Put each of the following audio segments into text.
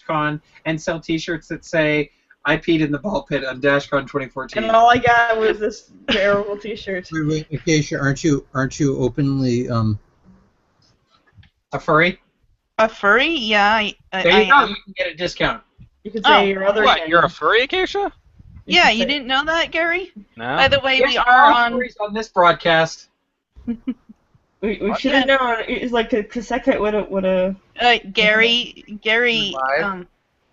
DashCon and sell T-shirts that say "I peed in the ball pit on DashCon 2014." And all I got was this terrible T-shirt. Wait, Acacia, aren't you openly A furry? A furry? Yeah, There you go. You can get a discount. You could say your other. What? You're a furry, Acacia? Yeah, you didn't know that, Gary? No. By the way, Yes, we are on. furries on this broadcast. We should have known. It's like a cassette would have. Gary, Live?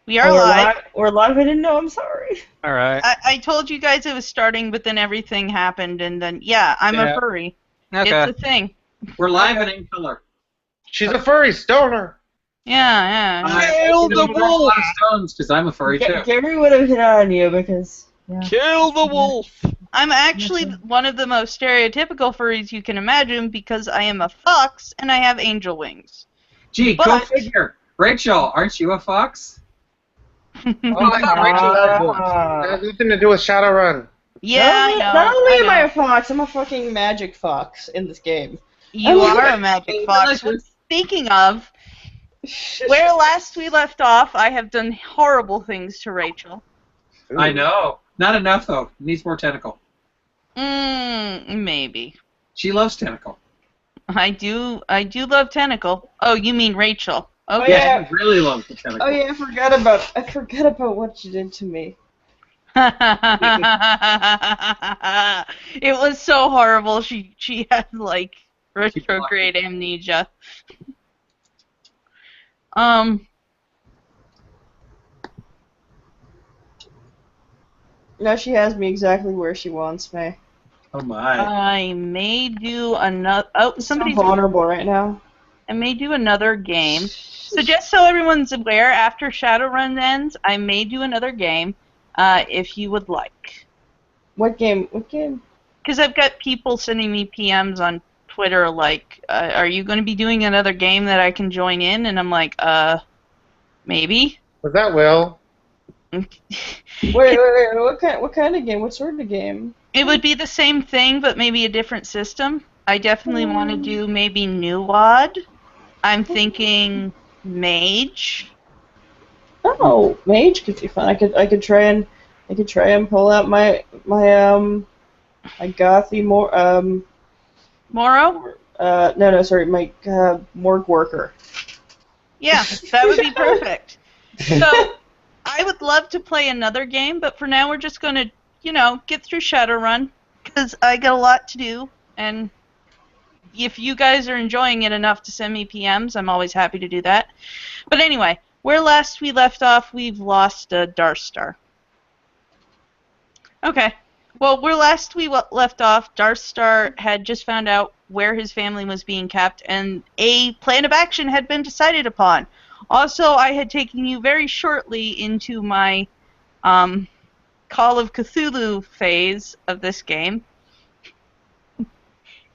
we are live. We're live. I didn't know. I'm sorry. All right. I told you guys it was starting, but then everything happened, and then I'm a furry. Okay. It's a thing. We're live and in color. She's a furry stoner. Yeah. Kill the wolf! Stones, because I'm a furry too. Gary would have hit on you because. Yeah. Kill the wolf! I'm actually one of the most stereotypical furries you can imagine because I am a fox and I have angel wings. Gee, go figure. Rachel, aren't you a fox? Oh, I thought Rachel had books. That has nothing to do with Shadowrun. Yeah, not only am I a fox, I'm a fucking magic fox in this game. You are a magic fox. Speaking of, where last we left off, I have done horrible things to Rachel. Ooh. I know. Not enough, though. Needs more tentacle. Maybe. She loves tentacle. I do love tentacle. Oh, you mean Rachel. Okay. Yeah, she really loves the tentacle. Oh yeah, I forgot about what you did to me. It was so horrible. She had like retrograde amnesia. Now she has me exactly where she wants me. Oh my. I may do another. Oh, somebody's I'm vulnerable right now. I may do another game. So just so everyone's aware, after Shadowrun ends, I may do another game, if you would like. What game? What game? Because I've got people sending me PMs on Twitter like, are you going to be doing another game that I can join in? And I'm like, maybe. Was that Will? Wait, what kind of game? What sort of game? It would be the same thing, but maybe a different system. I definitely want to do maybe New WoD. I'm thinking Mage. Oh, Mage could be fun. I could try and pull out my gothy Moro? No, sorry, my Morg worker. Yeah, that would be perfect. So, I would love to play another game, but for now we're just going to, get through Shadowrun, because I got a lot to do, and if you guys are enjoying it enough to send me PMs, I'm always happy to do that. But anyway, where last we left off, we've lost Darstar. Okay. Well, where last we left off, Darstar had just found out where his family was being kept, and a plan of action had been decided upon. Also, I had taken you very shortly into my Call of Cthulhu phase of this game.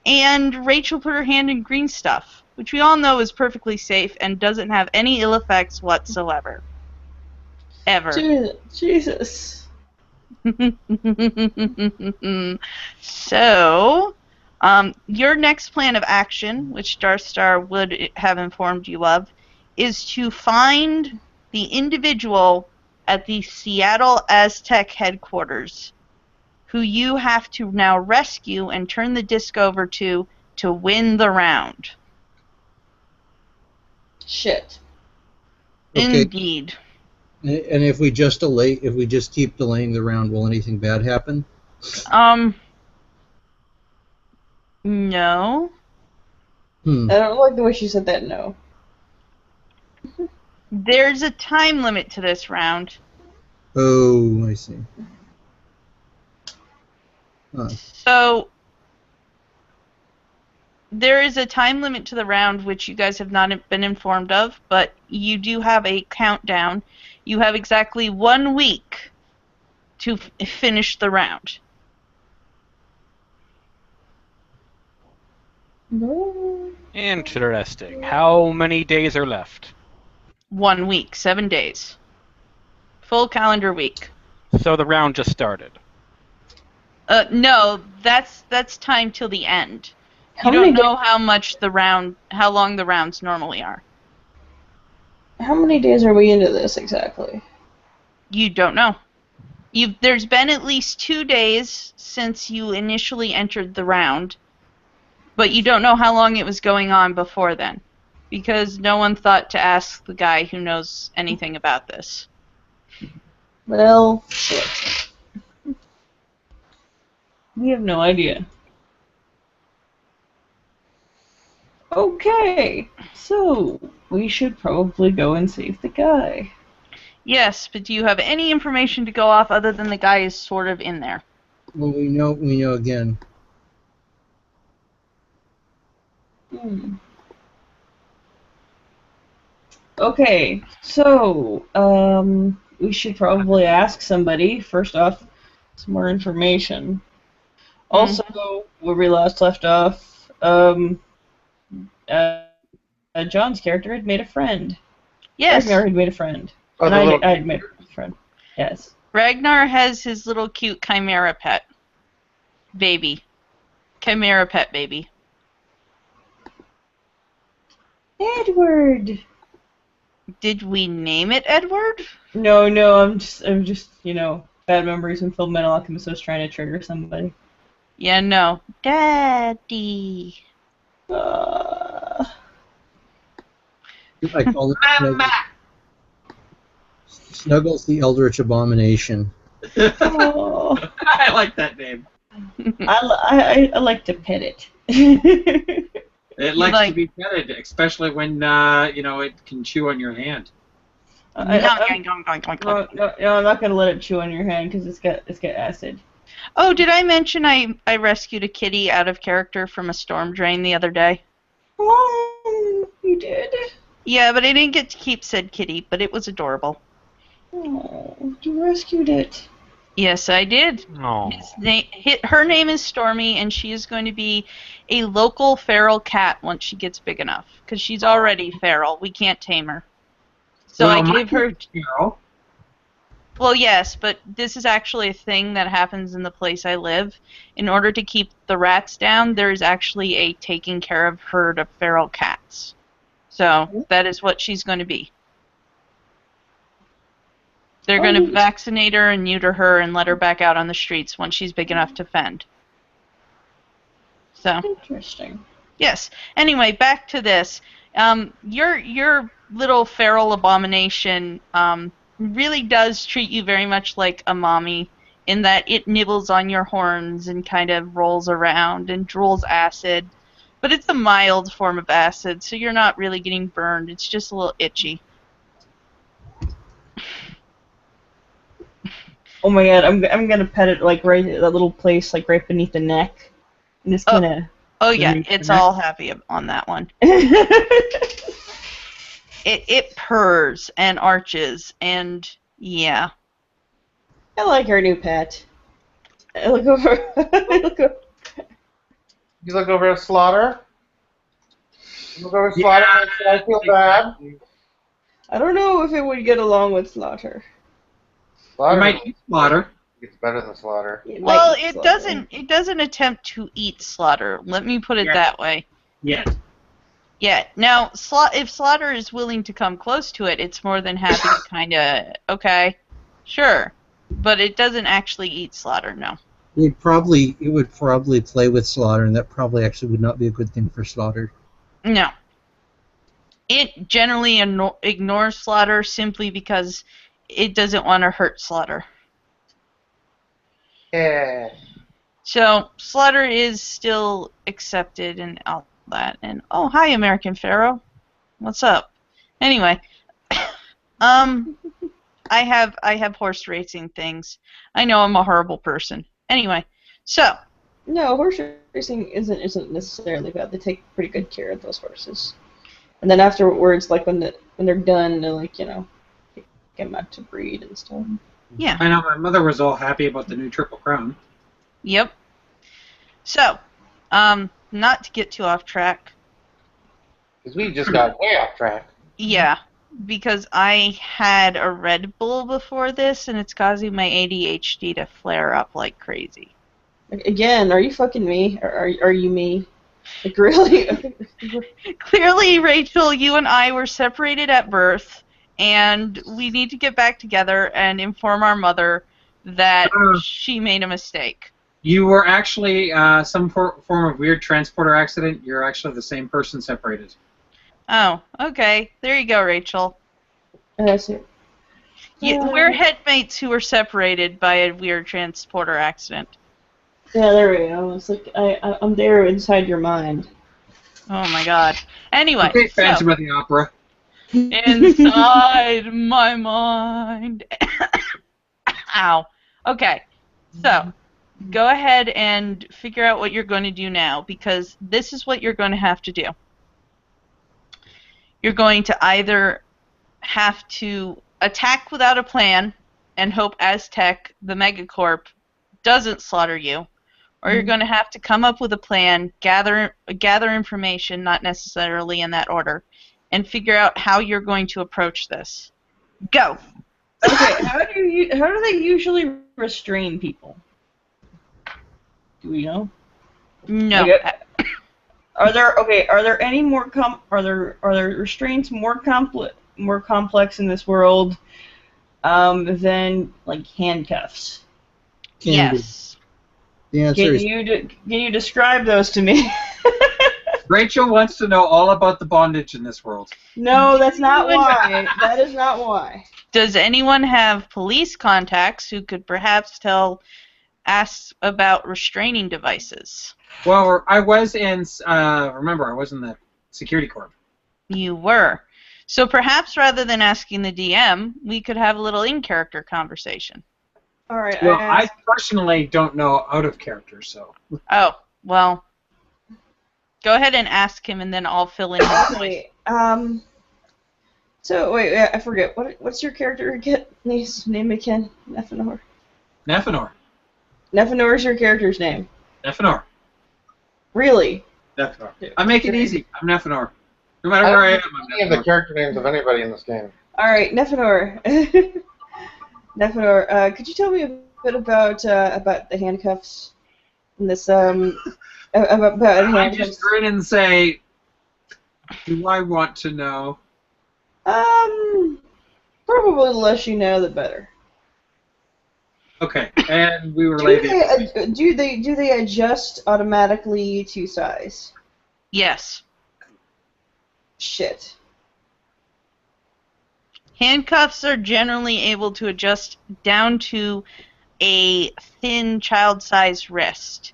And Rachel put her hand in green stuff, which we all know is perfectly safe and doesn't have any ill effects whatsoever. Ever. Jesus. So, your next plan of action, which Darstar would have informed you of, is to find the individual at the Seattle Aztec headquarters who you have to now rescue and turn the disc over to win the round. Shit. Okay. Indeed. And if we just keep delaying the round, will anything bad happen? No. I don't like the way she said that. No. There's a time limit to this round. Oh, I see. So, there is a time limit to the round which you guys have not been informed of, but you do have a countdown. You have exactly 1 week to finish the round. No. Interesting. How many days are left? 1 week, 7 days. Full calendar week. So the round just started. No, that's time till the end. How You many don't know how long the rounds normally are. How many days are we into this exactly? You don't know. There's been at least 2 days since you initially entered the round, but you don't know how long it was going on before then, because no one thought to ask the guy who knows anything about this. Well, shit. We have no idea. Okay, so we should probably go and save the guy. Yes, but do you have any information to go off other than the guy is sort of in there? Well, we know again. Okay, so we should probably ask somebody first off some more information. Also, where we last left off, John's character had made a friend. Yes. Ragnar had made a friend. Oh, And the little- I had made a friend. Yes. Ragnar has his little cute chimera pet baby. Chimera pet baby. Edward. Did we name it Edward? No, I'm just bad memories from Full Metal Alchemist. I was trying to trigger somebody. Yeah, no. Daddy. I call it Snuggles the Eldritch Abomination. Oh, I like that name. I like to pet it. It likes to be petted, especially when it can chew on your hand. I'm not gonna let it chew on your hand because it's got acid. Oh, did I mention I rescued a kitty out of character from a storm drain the other day? Oh, you did? Yeah, but I didn't get to keep said kitty, but it was adorable. Oh, you rescued it. Yes, I did. Oh. Her name is Stormy, and she is going to be a local feral cat once she gets big enough. Because she's already feral. We can't tame her. So I gave her... Well, yes, but this is actually a thing that happens in the place I live. In order to keep the rats down, there is actually a taking care of herd of feral cats. So that is what she's going to be. They're going to vaccinate her and neuter her and let her back out on the streets once she's big enough to fend. So interesting. Yes. Anyway, back to this. Your little feral abomination really does treat you very much like a mommy in that it nibbles on your horns and kind of rolls around and drools acid. But it's a mild form of acid, so you're not really getting burned. It's just a little itchy. Oh my god, I'm gonna pet it like right at that little place, like right beneath the neck. I'm just gonna. Oh yeah, it's all happy on that one. It purrs and arches and yeah. I like our new pet. I look over. You look over at Slaughter. You look over at Slaughter and I feel bad. I don't know if it would get along with Slaughter. Slaughter You might eat Slaughter. It's better than Slaughter. Well, it doesn't attempt to eat Slaughter. Let me put it that way. Yes. Yeah. Now, if Slaughter is willing to come close to it, it's more than happy to kind of okay, sure, but it doesn't actually eat Slaughter. No. It would probably play with Slaughter, and that probably actually would not be a good thing for Slaughter. No. It generally ignores Slaughter simply because it doesn't want to hurt Slaughter. Yeah. So Slaughter is still accepted and all that. And oh, hi, American Pharaoh. What's up? Anyway, I have horse racing things. I know I'm a horrible person. Anyway, so. No, horse racing isn't necessarily bad. They take pretty good care of those horses. And then afterwards, like when they're done, they're like, get them out to breed and stuff. Yeah. I know my mother was all happy about the new Triple Crown. Yep. So, not to get too off track. Because we just got way off track. Yeah, because I had a Red Bull before this, and it's causing my ADHD to flare up like crazy. Again, are you fucking me? Or are you me? Like, really? Clearly, Rachel, you and I were separated at birth. and we need to get back together and inform our mother that she made a mistake. You were actually some form of weird transporter accident. You're actually the same person separated. Oh, okay. There you go, Rachel. That's it. We're headmates who were separated by a weird transporter accident. Yeah, there we go. It's like I'm there inside your mind. Oh my god. Anyway, Okay, Phantom of the Opera. inside my mind. Ow. Okay, so go ahead and figure out what you're going to do now, because this is what you're going to have to do. You're going to either have to attack without a plan and hope Aztec, the megacorp, doesn't slaughter you, or you're going to have to come up with a plan, gather information, not necessarily in that order, and figure out how you're going to approach this. Go. Okay, how do they usually restrain people? Do we know? No. Okay. Are there any more are there restraints more complex in this world than like handcuffs? Yes. The answer is Can you describe those to me? Rachel wants to know all about the bondage in this world. No, that's not why. That is not why. Does anyone have police contacts who could perhaps ask about restraining devices? Well, I was in. Remember, I was in the security corp. You were. So perhaps rather than asking the DM, we could have a little in-character conversation. All right. Well, I personally don't know out of character, so. Oh, well. Go ahead and ask him, and then I'll fill in his voice. So wait, I forget. What's your character name again? Nephenor. Nephenor. Nephenor is your character's name. Nephenor. Really? Nephenor. I make it easy. I'm Nephenor. No matter where I am, I'm Any of the Nephenor. character names of anybody in this game. All right, Nephenor. Nephenor, could you tell me a bit about the handcuffs? And this about I handcuffs. just grin and say, "Do I want to know?" Probably the less you know, the better. Okay, and we were late. Do they adjust automatically to size? Yes. Shit. Handcuffs are generally able to adjust down to a thin child-sized wrist.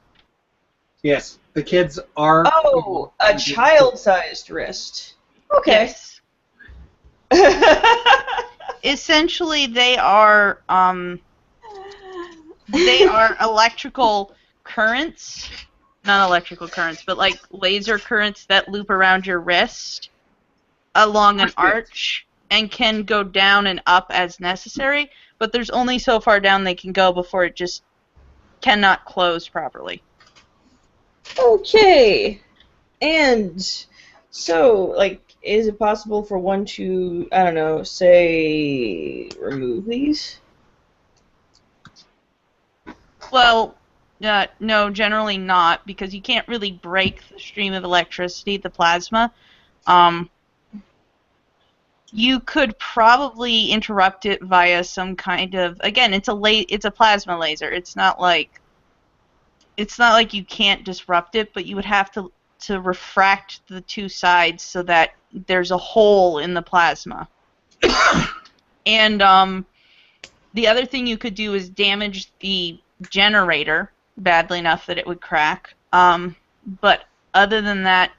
Yes, the kids are. Oh, a child-sized wrist. Okay. Yes. Essentially, they are electrical currents. Not electrical currents, but like laser currents that loop around your wrist along an arch and can go down and up as necessary, but there's only so far down they can go before it just cannot close properly. Okay. And so, like, is it possible for one to, I don't know, say, remove these? Well, no, generally not, because you can't really break the stream of electricity, the plasma. You could probably interrupt it via some kind of, again, it's a plasma laser. It's not like you can't disrupt it, but you would have to refract the two sides so that there's a hole in the plasma. And the other thing you could do is damage the generator badly enough that it would crack. But other than that,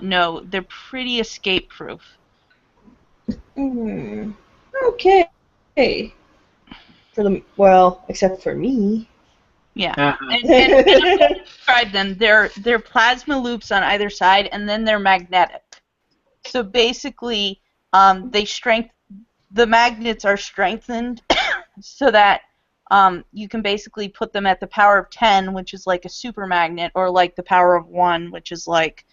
no, they're pretty escape-proof. Okay. Except for me. Yeah. Uh-huh. And I'm going to describe them. They're plasma loops on either side, and then they're magnetic. So basically, the magnets are strengthened so that you can basically put them at the power of 10, which is like a super magnet, or like the power of 1, which is like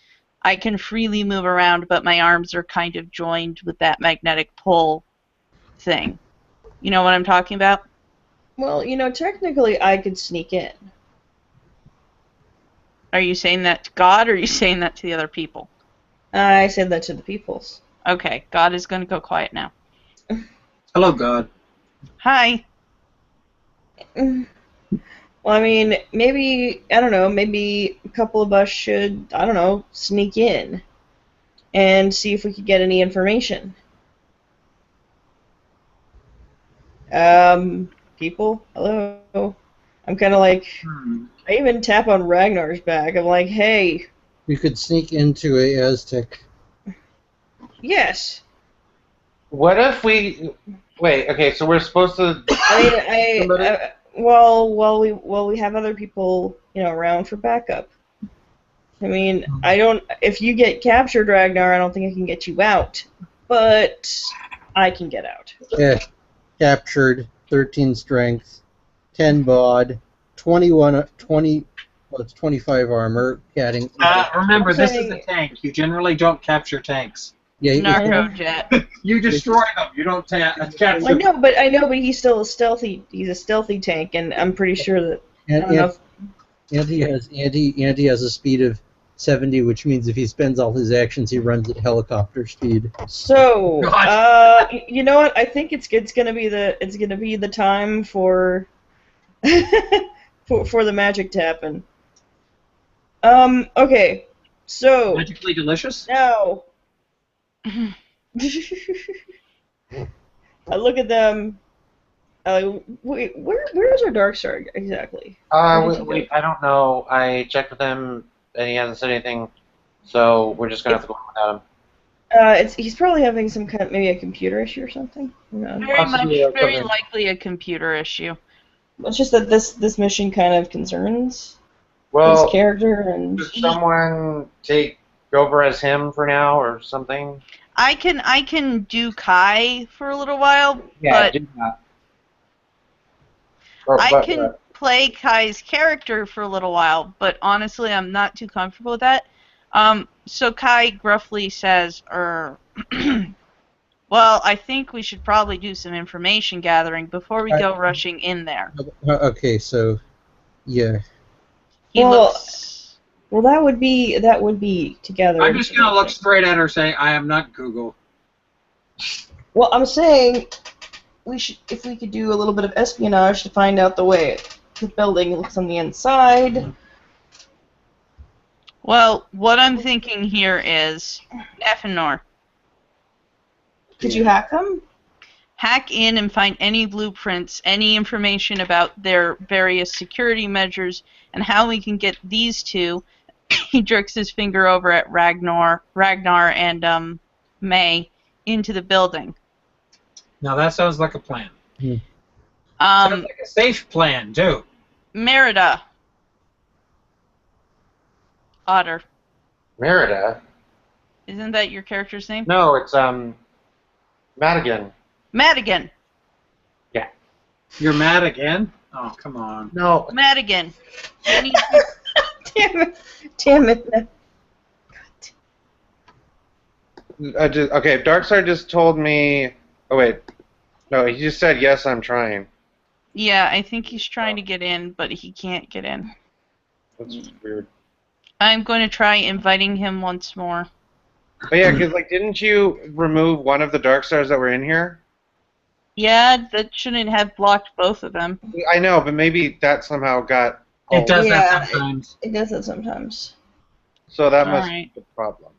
I can freely move around, but my arms are kind of joined with that magnetic pull thing. You know what I'm talking about? Well, technically I could sneak in. Are you saying that to God, or are you saying that to the other people? I said that to the peoples. Okay, God is going to go quiet now. Hello, God. Hi. Well, I mean, maybe, I don't know, maybe a couple of us should, I don't know, sneak in and see if we could get any information. People, hello. I'm kind of like, I even tap on Ragnar's back. I'm like, hey, You could sneak into a Aztec. yes. What if we... Wait, okay, so we're supposed to... I mean, while we have other people, around for backup. I mean, if you get captured, Ragnar, I don't think I can get you out, but I can get out. Yeah, captured, 13 strength, 10 bod, 20, well, it's 25 armor, adding... Remember, this is a tank. You generally don't capture tanks. Yeah, Narco jet. You destroy them. You don't capture I them. know, but he's still a stealthy. He's a stealthy tank, and I'm pretty sure that. I don't know if, Andy has a speed of 70, which means if he spends all his actions, he runs at helicopter speed. So, you know what? I think it's gonna be the time for for the magic to happen. Okay. So Magically delicious? now I look at them. Wait, where's our Dark Star exactly? I don't know. I checked with him, and he hasn't said anything, so we're just going to have to go without him. He's probably having some kind of, maybe a computer issue or something. No. Very likely a computer issue. It's just that this mission kind of concerns Well, his character, and does someone take over as him for now or something? I can do Kai for a little while, Yeah, but do that. I can play Kai's character for a little while, but honestly, I'm not too comfortable with that. So Kai gruffly says, well, I think we should probably do some information gathering before we go rushing in there. Okay, so, yeah. Well, that would be together. I'm just gonna look straight at her, saying, "I am not Google." Well, I'm saying if we could do a little bit of espionage to find out the way the building looks on the inside. Well, what I'm thinking here is Ethanor. Could you hack them? Hack in and find any blueprints, any information about their various security measures, and how we can get these two. He jerks his finger over at Ragnar and May into the building. Now that sounds like a plan. Hmm. Sounds like a safe plan too. Merida. Otter. Merida? Isn't that your character's name? No, it's Madigan. Madigan. Yeah. You're mad again? Oh, come on. No. Madigan. Damn it. Okay, Darkstar just told me... Oh, wait. No, he just said, yes, I'm trying. Yeah, I think he's trying to get in, but he can't get in. That's weird. I'm going to try inviting him once more. But yeah, because, didn't you remove one of the Darkstars that were in here? Yeah, that shouldn't have blocked both of them. I know, but maybe that somehow got... It does Yeah, that sometimes. It does that sometimes. So that must Alright. be the problem.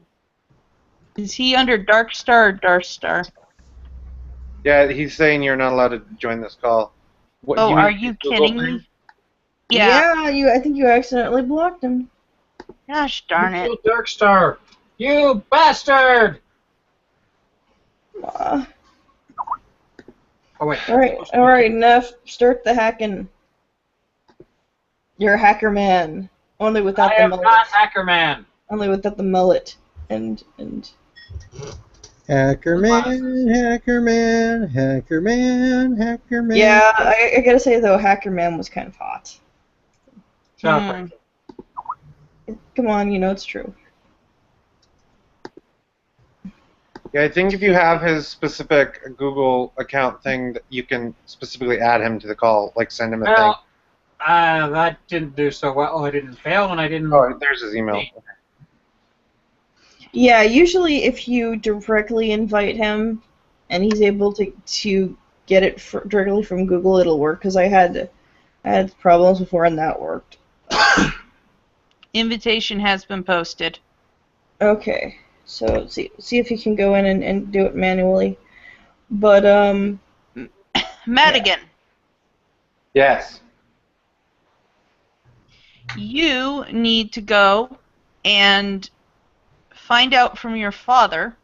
Is he under Darkstar or Darkstar? Yeah, he's saying you're not allowed to join this call. What, Oh, mean are you Google kidding thing? me? Yeah. I think you accidentally blocked him. Gosh darn it. You Darkstar! You bastard! Aw. Oh wait. All right, enough. Start the hacking. You're a hacker man, only without I the am mullet. not Hacker Man. Only without the mullet. And Hacker man, hacker man, hacker man, hacker man. yeah, I gotta say though, hacker man was kind of hot. Shut Hmm. up. Come on, it's true. Yeah, I think if you have his specific Google account thing, that you can specifically add him to the call, send him a thing. Well, that didn't do so well. Oh, I didn't fail, and I didn't. Oh, there's his email. Yeah, usually if you directly invite him, and he's able to get it directly from Google, it'll work. Because I had problems before, and that worked. Invitation has been posted. Okay, so see if you can go in and do it manually. But Madigan, Yes. you need to go and find out from your father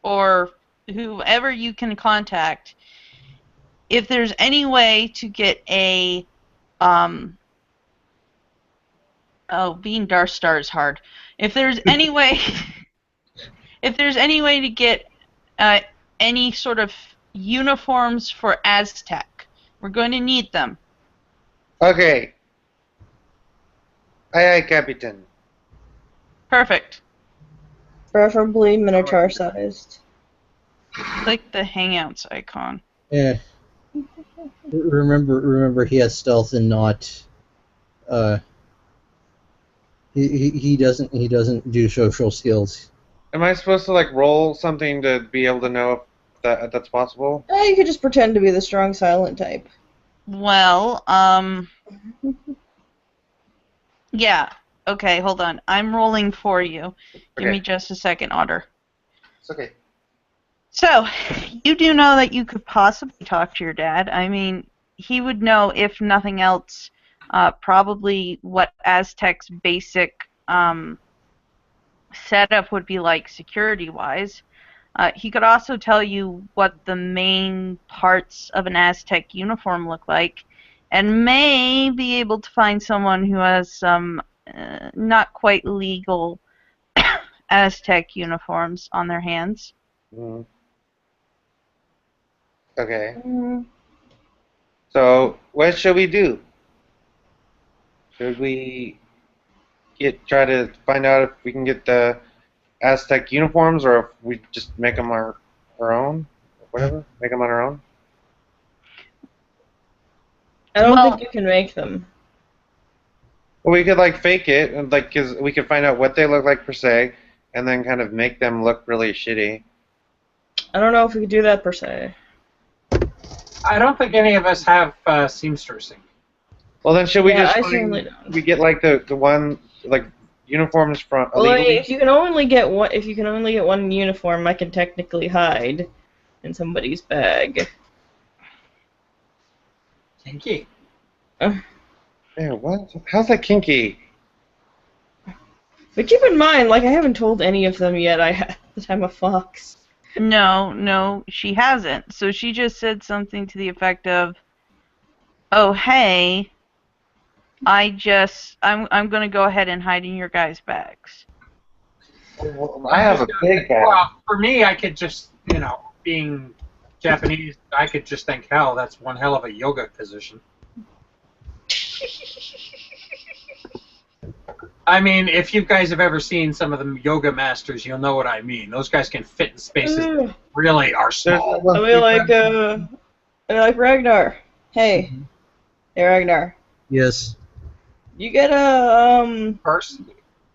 or whoever you can contact if there's any way to get a being Dark Star is hard. If there's any way to get any sort of uniforms for Aztec, we're going to need them. Okay. Aye, Captain. Perfect. preferably minotaur sized. Click the Hangouts icon. Yeah. Remember, he has stealth and not. He doesn't do social skills. Am I supposed to like roll something to be able to know if that's possible? You could just pretend to be the strong silent type. Well, yeah. Okay, hold on. I'm rolling for you. Give me just a second, Otter. It's okay. So, you do know that you could possibly talk to your dad. I mean, he would know, if nothing else, probably what Aztec's basic setup would be like security-wise. He could also tell you what the main parts of an Aztec uniform look like, and may be able to find someone who has some not quite legal Aztec uniforms on their hands. Mm. Okay. Mm. So, what should we do? Should we try to find out if we can get the Aztec uniforms, or if we just make them our own, whatever, make them on our own? I don't Well- think you can make them. Well, we could like fake it, and like, cause we could find out what they look like per se, and then kind of make them look really shitty. I don't know if we could do that per se. I don't think any of us have seamstressing. Well, then should we Yeah, just I find, certainly don't. we get like the one like uniforms from Well, illegally? if you can only get one uniform, I can technically hide in somebody's bag. Kinky. Yeah, what? How's that kinky? But keep in mind, like, I haven't told any of them yet that I'm a fox. No, she hasn't. So she just said something to the effect of, "Oh, hey, I'm going to go ahead and hide in your guys' bags." I have a big bag. Well, for me, I could just, being Japanese, I could just think, hell, that's one hell of a yoga position. I mean, if you guys have ever seen some of the yoga masters, you'll know what I mean. Those guys can fit in spaces that really are small. I mean, like Ragnar. Hey, hey Ragnar. Yes. You get a Purse?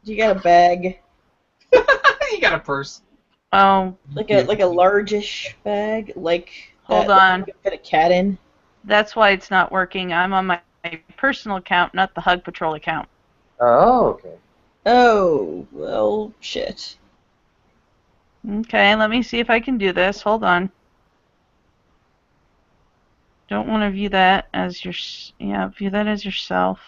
You get a bag, You got a purse. Oh, like a largish bag, like Hold that on. you can fit a cat in. that's why it's not working. I'm on my personal account, not the Hug Patrol account. Oh, okay. Oh, well, shit. Okay, let me see if I can do this. Hold on. Don't want to view that as view that as yourself.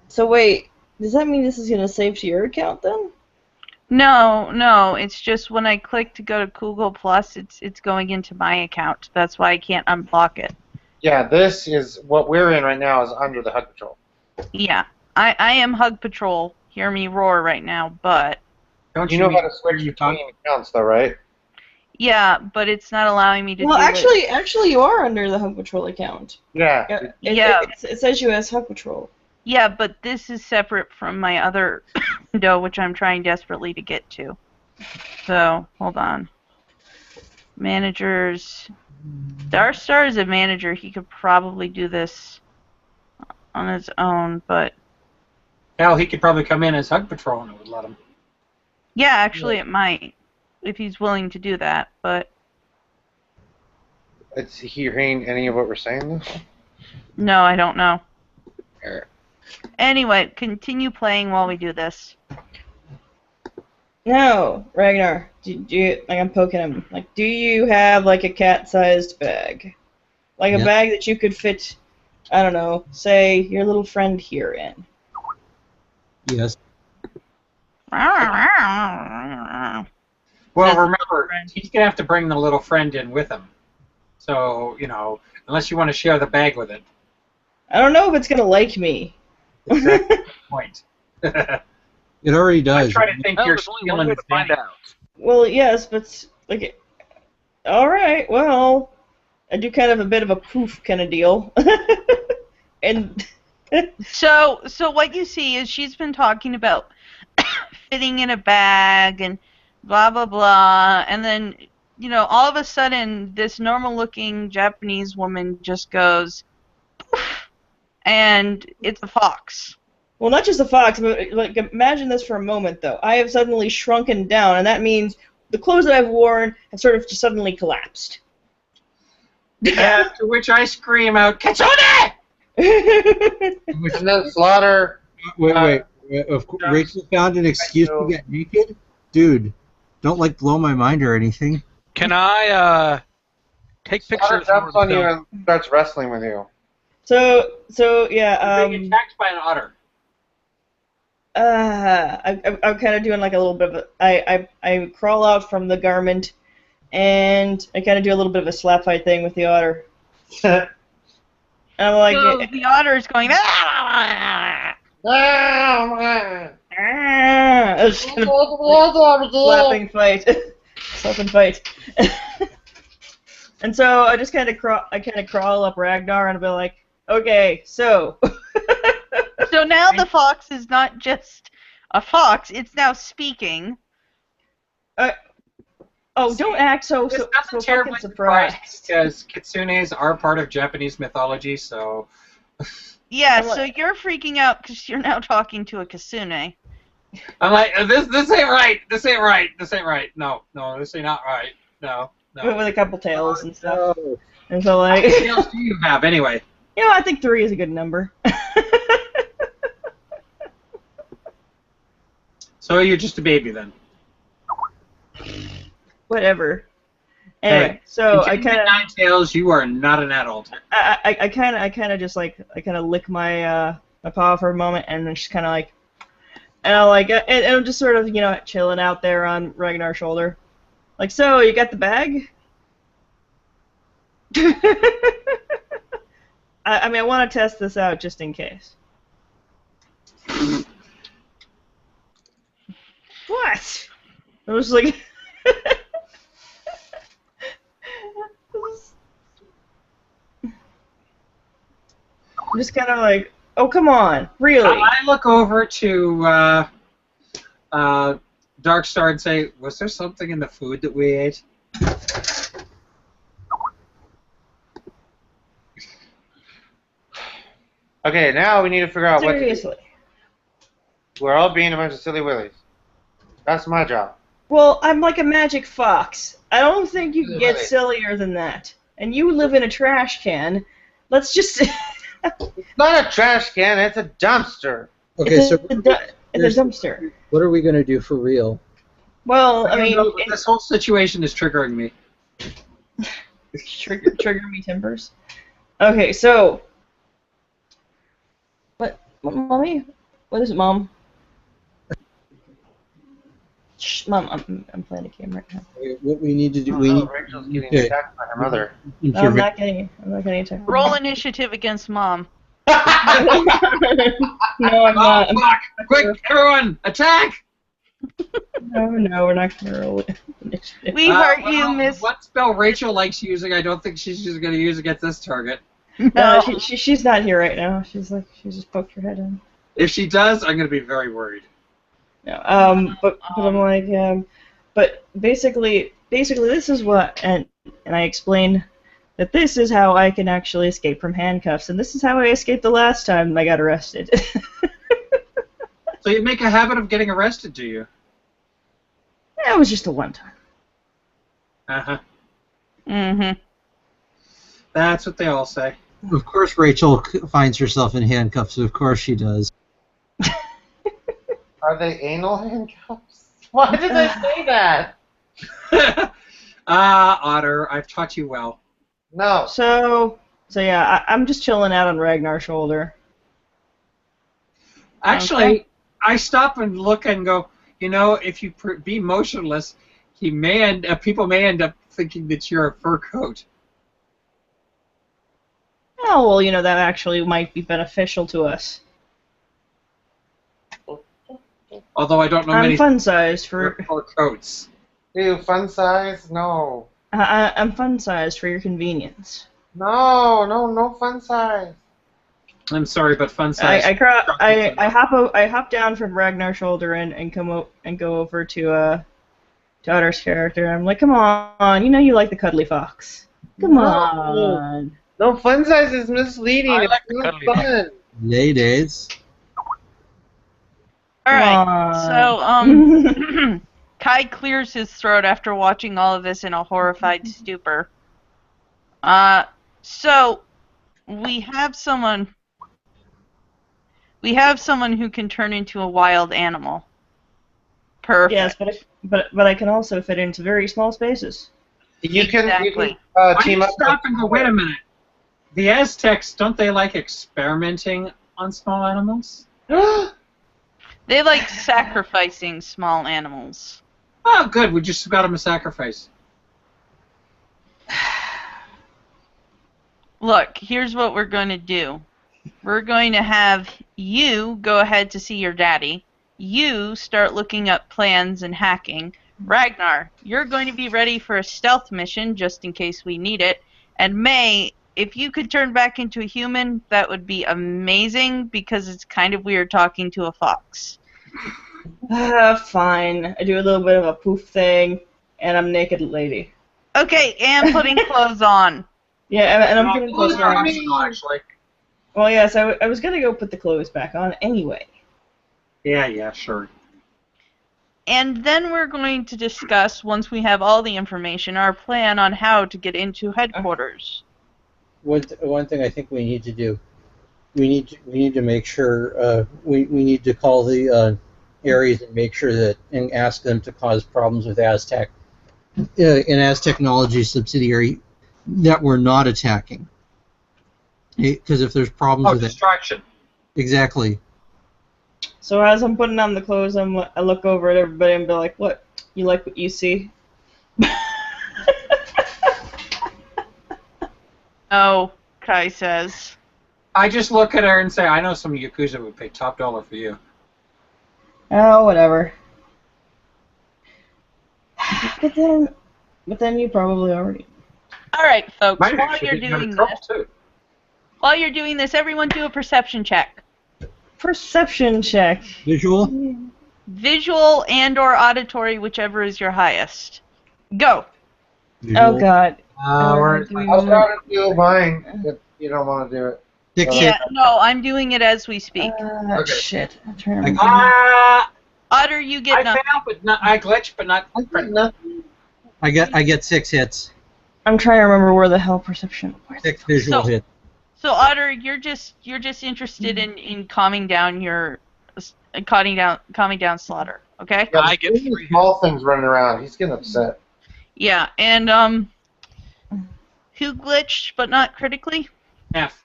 So wait, does that mean this is gonna save to your account then? No, it's just when I click to go to Google Plus, it's going into my account. That's why I can't unblock it. Yeah, this is what we're in right now is under the Hug Patrol. Yeah, I am Hug Patrol. Hear me roar right now, but Don't You know mean how to switch you between accounts, though, right? yeah, but it's not allowing me to Well, do it. actually, you are under the Hug Patrol account. Yeah. It says you as Hug Patrol. Yeah, but this is separate from my other window, which I'm trying desperately to get to. So, hold on. Managers. Darstar is a manager. He could probably do this on his own, but Hell, he could probably come in as Hug Patrol and it would let him. Yeah, actually, it might, if he's willing to do that. But Is he hearing any of what we're saying, though? no, I don't know. Or- Anyway, continue playing while we do this. No, Ragnar. Do you, like, I'm poking him. Like, do you have like a cat-sized bag, like a Yeah. bag that you could fit? I don't know. Say your little friend here in. Yes. Well, That's remember, friend. he's going to have to bring the little friend in with him. So, unless you want to share the bag with it. I don't know if it's gonna like me. Exactly the point. It already I does. try to think Well, you're there's only stealing one way his to find daddy. out. Well, yes, but like, all right. Well, I do kind of a bit of a poof kind of deal, and So what you see is she's been talking about fitting in a bag and blah blah blah, and then all of a sudden this normal-looking Japanese woman just goes poof, and it's a fox. well, not just a fox, but like imagine this for a moment though. I have suddenly shrunken down, and that means the clothes that I've worn have sort of just suddenly collapsed. To which I scream out, Kitsune! And then Slaughter. Wait. Of course, Rachel found an excuse to get naked? Dude, don't blow my mind or anything. Can I take Slaughter pictures? jumps on you and starts wrestling with you. So yeah. I'm being attacked by an otter. I'm kind of doing like a little bit of a, I crawl out from the garment, and I kind of do a little bit of a slap fight thing with the otter. And I'm like, So the otter is going. "Ah!" it's kind of slapping fight, slapping fight. And so I just kind of crawl up Ragnar and I'll be like, okay, so. So now the fox is not just a fox; it's now speaking. Oh, don't act so This so doesn't fucking terribly surprised. surprise because kitsunes are part of Japanese mythology, so... Yeah, I'm like- so you're freaking out because you're now talking to a Kasune. I'm like, this ain't right, this ain't right, this ain't right. No, this ain't not right. No. With a couple tails and stuff. Oh. And so How like, many tails do you have, anyway? I think 3 is a good number. So you're just a baby, then. Whatever. Anyway, Alright. so I Continuing kind of, 9 tails, you are not an adult. I kind of just like, I kind of lick my my paw for a moment, and then just kind of like, and I'm just sort of chilling out there on Ragnar's shoulder, like, so you got the bag? I mean, I want to test this out just in case. What? I was like. I'm just kind of like, oh, come on, really? I look over to Darkstar and say, was there something in the food that we ate? Okay, now we need to figure out what to do. Seriously. We're all being a bunch of silly willies. That's my job. Well, I'm like a magic fox. I don't think you can get Really? sillier than that. And you live in a trash can. Let's just. It's not a trash can, it's a dumpster. Okay, so It's a dumpster. what are we going to do for real? Well, I don't mean, know, but this whole situation is triggering me. trigger me timbers. Okay, so. What, mommy? What is it, Mom? Shh, Mom, I'm playing a game right now. What we need to do, Rachel's getting Okay. attacked by her mother. No, I'm not getting attacked. Roll initiative against Mom. No, I'm not. Oh, fuck! Quick, everyone, attack! No, we're not gonna roll it. We hurt you, well, Miss. What spell Rachel likes using, I don't think she's just going to use against this target. No, she's not here right now. She's just poked her head in. If she does, I'm going to be very worried. No, but I'm like, but basically this is what, and I explained that this is how I can actually escape from handcuffs, and this is how I escaped the last time I got arrested. So you make a habit of getting arrested, do you? That was just a one time. Uh-huh. Mm-hmm. That's what they all say. Of course, Rachel finds herself in handcuffs. Of course, she does. Are they anal handcuffs? Why did they say that? Otter, I've taught you well. No. So yeah, I'm just chilling out on Ragnar's shoulder. Actually, Okay. I stop and look and go, if you be motionless, people may end up thinking that you're a fur coat. Oh, well, that actually might be beneficial to us. Although I don't know I'm many fun sized for. fur coats. Ew, fun size? No. I'm fun sized for your convenience. No fun size. I'm sorry, but fun size. I hop down from Ragnar's shoulder and go over to Otter's character. I'm like, come on, you like the cuddly fox. Come on. No, fun size is misleading. I like It's the not cuddly fun. Ladies. All right. Come So Kai clears his throat after watching all of this in a horrified stupor. So we have someone who can turn into a wild animal. Perfect. Yes, but I can also fit into very small spaces. You can Exactly. team up. Stop and go, wait a minute. The Aztecs, don't they like experimenting on small animals? They like sacrificing small animals. Oh, good. We just got them a sacrifice. Look, here's what we're going to do. We're going to have you go ahead to see your daddy. You start looking up plans and hacking. Ragnar, you're going to be ready for a stealth mission just in case we need it. And May, if you could turn back into a human, that would be amazing because it's kind of weird talking to a fox. Fine. I do a little bit of a poof thing, and I'm naked lady. Okay, and putting clothes on. Yeah, and I'm putting clothes Those are on. optional, actually. Well, yes, I was gonna go put the clothes back on anyway. Yeah, sure. And then we're going to discuss, once we have all the information, our plan on how to get into headquarters. One thing I think we need to do, we need to make sure we need to call the Ares and make sure that and ask them to cause problems with Aztec, an Aztechnology subsidiary that we're not attacking. Because if there's problems with distraction. exactly. So as I'm putting on the clothes, I look over at everybody and be like, "What? You like what you see?" Oh, Kai says. I just look at her and say, I know some Yakuza would pay top dollar for you. Oh, whatever. But then you probably already. All right, folks. Might While actually you're get you out of doing trouble, this, too. everyone do a perception check. Perception check. Visual? Visual and/or auditory, whichever is your highest. Go. Visual. Oh God. I'll try to do mine if you don't want to do it. 6 Yeah, hits. no, I'm doing it as we speak. Okay. Shit. I'm trying to remember. Otter, you get I nothing. fail, but not, I glitch, but not. I got nothing. I get 6 hits. I'm trying to remember where the hell perception. 6 visual So- hits. So Otter, you're just interested in calming down Slaughter, okay? Yeah, I get there's 3 small things running around. He's getting upset. Yeah, and who glitched but not critically? F.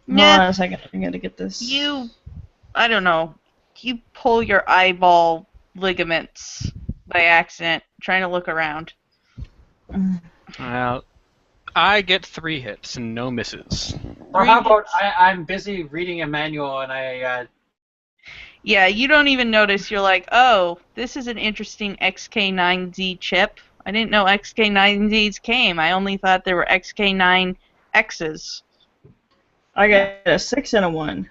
Hold on Nah, a second. I gotta get this. I don't know. You pull your eyeball ligaments by accident, trying to look around. Well, I get 3 hits and no misses. Or how about I'm busy reading a manual and I Yeah, you don't even notice. You're like, oh, this is an interesting XK9Z chip. I didn't know XK9Zs came. I only thought there were XK9Xs. I got a 6 and a 1.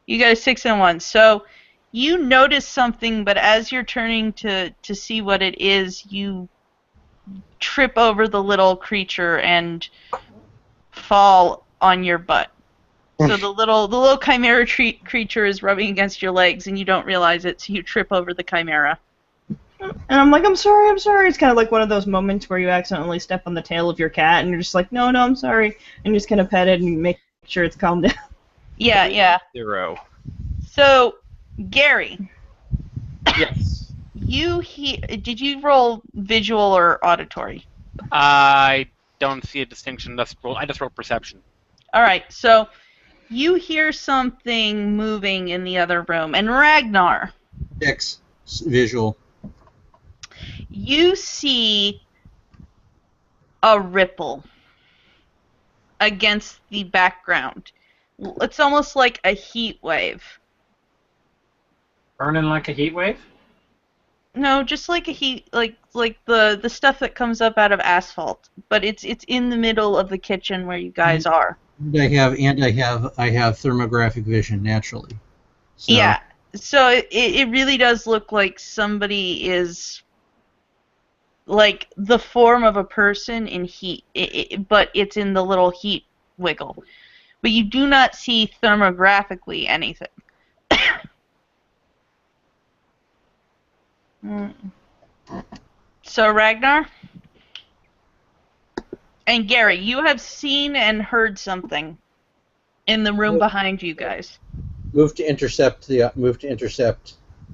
You got a 6 and 1. So you notice something, but as you're turning to see what it is, you trip over the little creature and fall on your butt. So the little chimera creature is rubbing against your legs, and you don't realize it, so you trip over the chimera. And I'm like, I'm sorry. It's kind of like one of those moments where you accidentally step on the tail of your cat, and you're just like, no, I'm sorry. And you just kind of pet it and make sure it's calmed down. Yeah. 0. So, Gary, Yes. did you roll visual or auditory? I don't see a distinction. I just rolled perception. All right, so you hear something moving in the other room, and Ragnar, X visual. you see a ripple against the background. It's almost like a heat wave. Burning like a heat wave? No, just like a heat, like the stuff that comes up out of asphalt, but it's in the middle of the kitchen where you guys are. And I have thermographic vision naturally. So, Yeah, so it really does look like somebody is like the form of a person in heat, but it's in the little heat wiggle. But you do not see thermographically anything. So Ragnar and Gary, you have seen and heard something in the room behind you guys. Move to intercept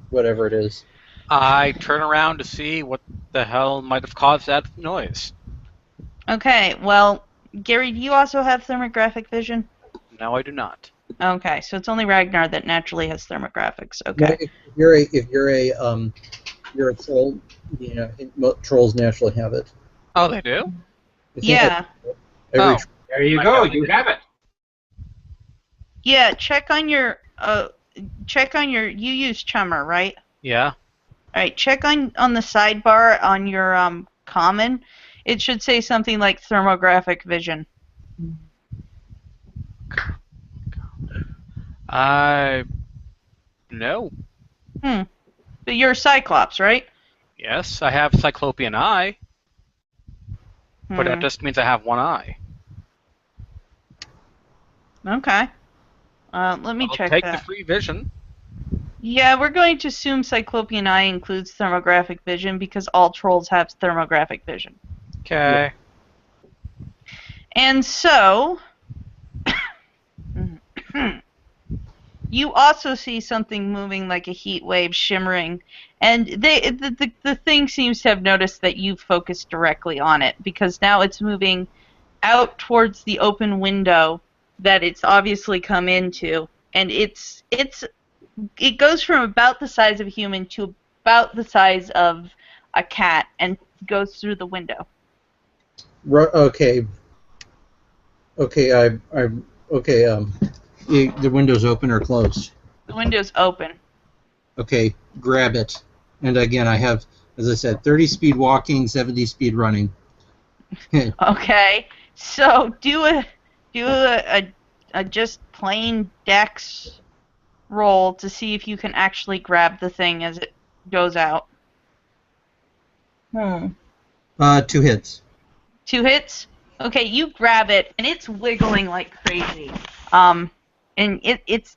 whatever it is. I turn around to see what the hell might have caused that noise. Okay, well, Gary, do you also have thermographic vision? No, I do not. Okay, so it's only Ragnar that naturally has thermographics. Okay. No, if you're a troll, trolls naturally have it. Oh, they do? I think Yeah. every Oh. There you go. You have it. Yeah, check on your you use Chummer, right? Yeah. Alright, check on the sidebar on your common. It should say something like thermographic vision. No. But you're a Cyclops, right? Yes, I have Cyclopean eye, but that just means I have one eye. Okay. Let me check I'll take that. the free vision. Yeah, we're going to assume Cyclopean eye includes thermographic vision because all trolls have thermographic vision. Okay. And so, you also see something moving like a heat wave shimmering, and the thing seems to have noticed that you focused directly on it because now it's moving out towards the open window that it's obviously come into, and it goes from about the size of a human to about the size of a cat and goes through the window. Okay. The window's open or closed? The window's open. Okay, grab it. And again, I have, as I said, 30 speed walking, 70 speed running. Okay, so do a just plain dex roll to see if you can actually grab the thing as it goes out. 2 hits. 2 hits? Okay, you grab it, and it's wiggling like crazy. And it's...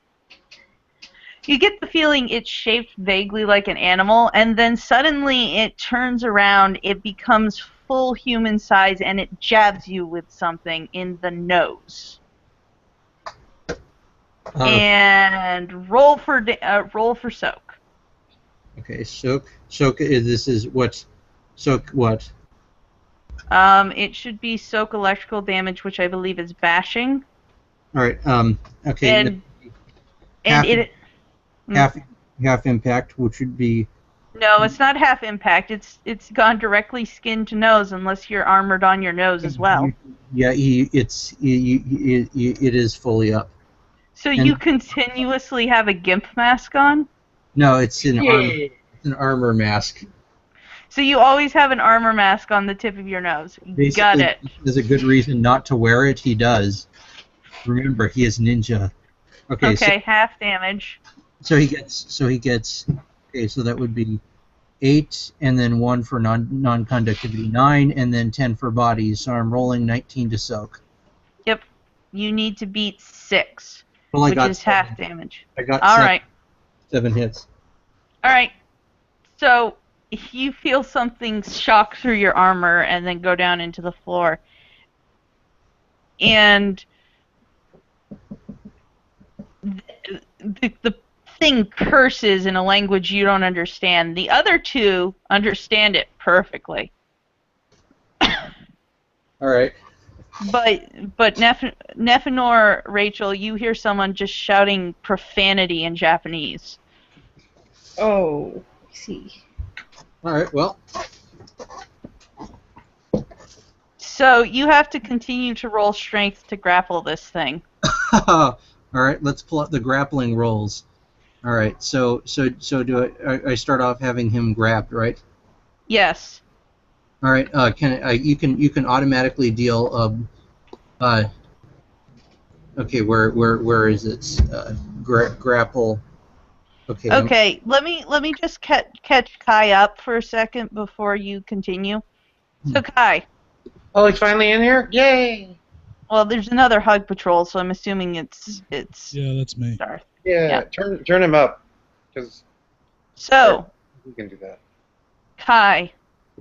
You get the feeling it's shaped vaguely like an animal, and then suddenly it turns around, it becomes full human size, and it jabs you with something in the nose. And roll for soak. Okay, soak. This is what? Soak what? It should be soak electrical damage, which I believe is bashing. All right. Okay. And half impact, which would be. No, it's not half impact. It's gone directly skin to nose, unless you're armored on your nose as well. Yeah, it is fully up. So you continuously have a GIMP mask on? No, it's an armor mask. So you always have an armor mask on the tip of your nose. Basically, Got it. There's a good reason not to wear it. He does. Remember, he is ninja. Okay. Okay, half damage. So he gets. Okay, so that would be 8, and then 1 for non-conductivity, 9, and then 10 for bodies. So I'm rolling 19 to soak. Yep. you need to beat 6, Well, I which got is 7. half damage. I got All right. 7 hits. All right. So you feel something shock through your armor and then go down into the floor. And the thing curses in a language you don't understand. The other two understand it perfectly. All right. But Nephinor, Rachel, you hear someone just shouting profanity in Japanese. Oh, I see. All right. Well. So you have to continue to roll strength to grapple this thing. All right. Let's pull up the grappling rolls. All right. So do I start off having him grabbed, right? Yes. All right. You can automatically deal. Okay. Where is it? Grapple. Okay. Okay. Let me just catch Kai up for a second before you continue. So Kai. Oh, he's finally in here! Yay! Well, there's another hug patrol, so I'm assuming it's. Yeah, that's me. Darth. Yeah, turn him up, because So. he can do that. Kai.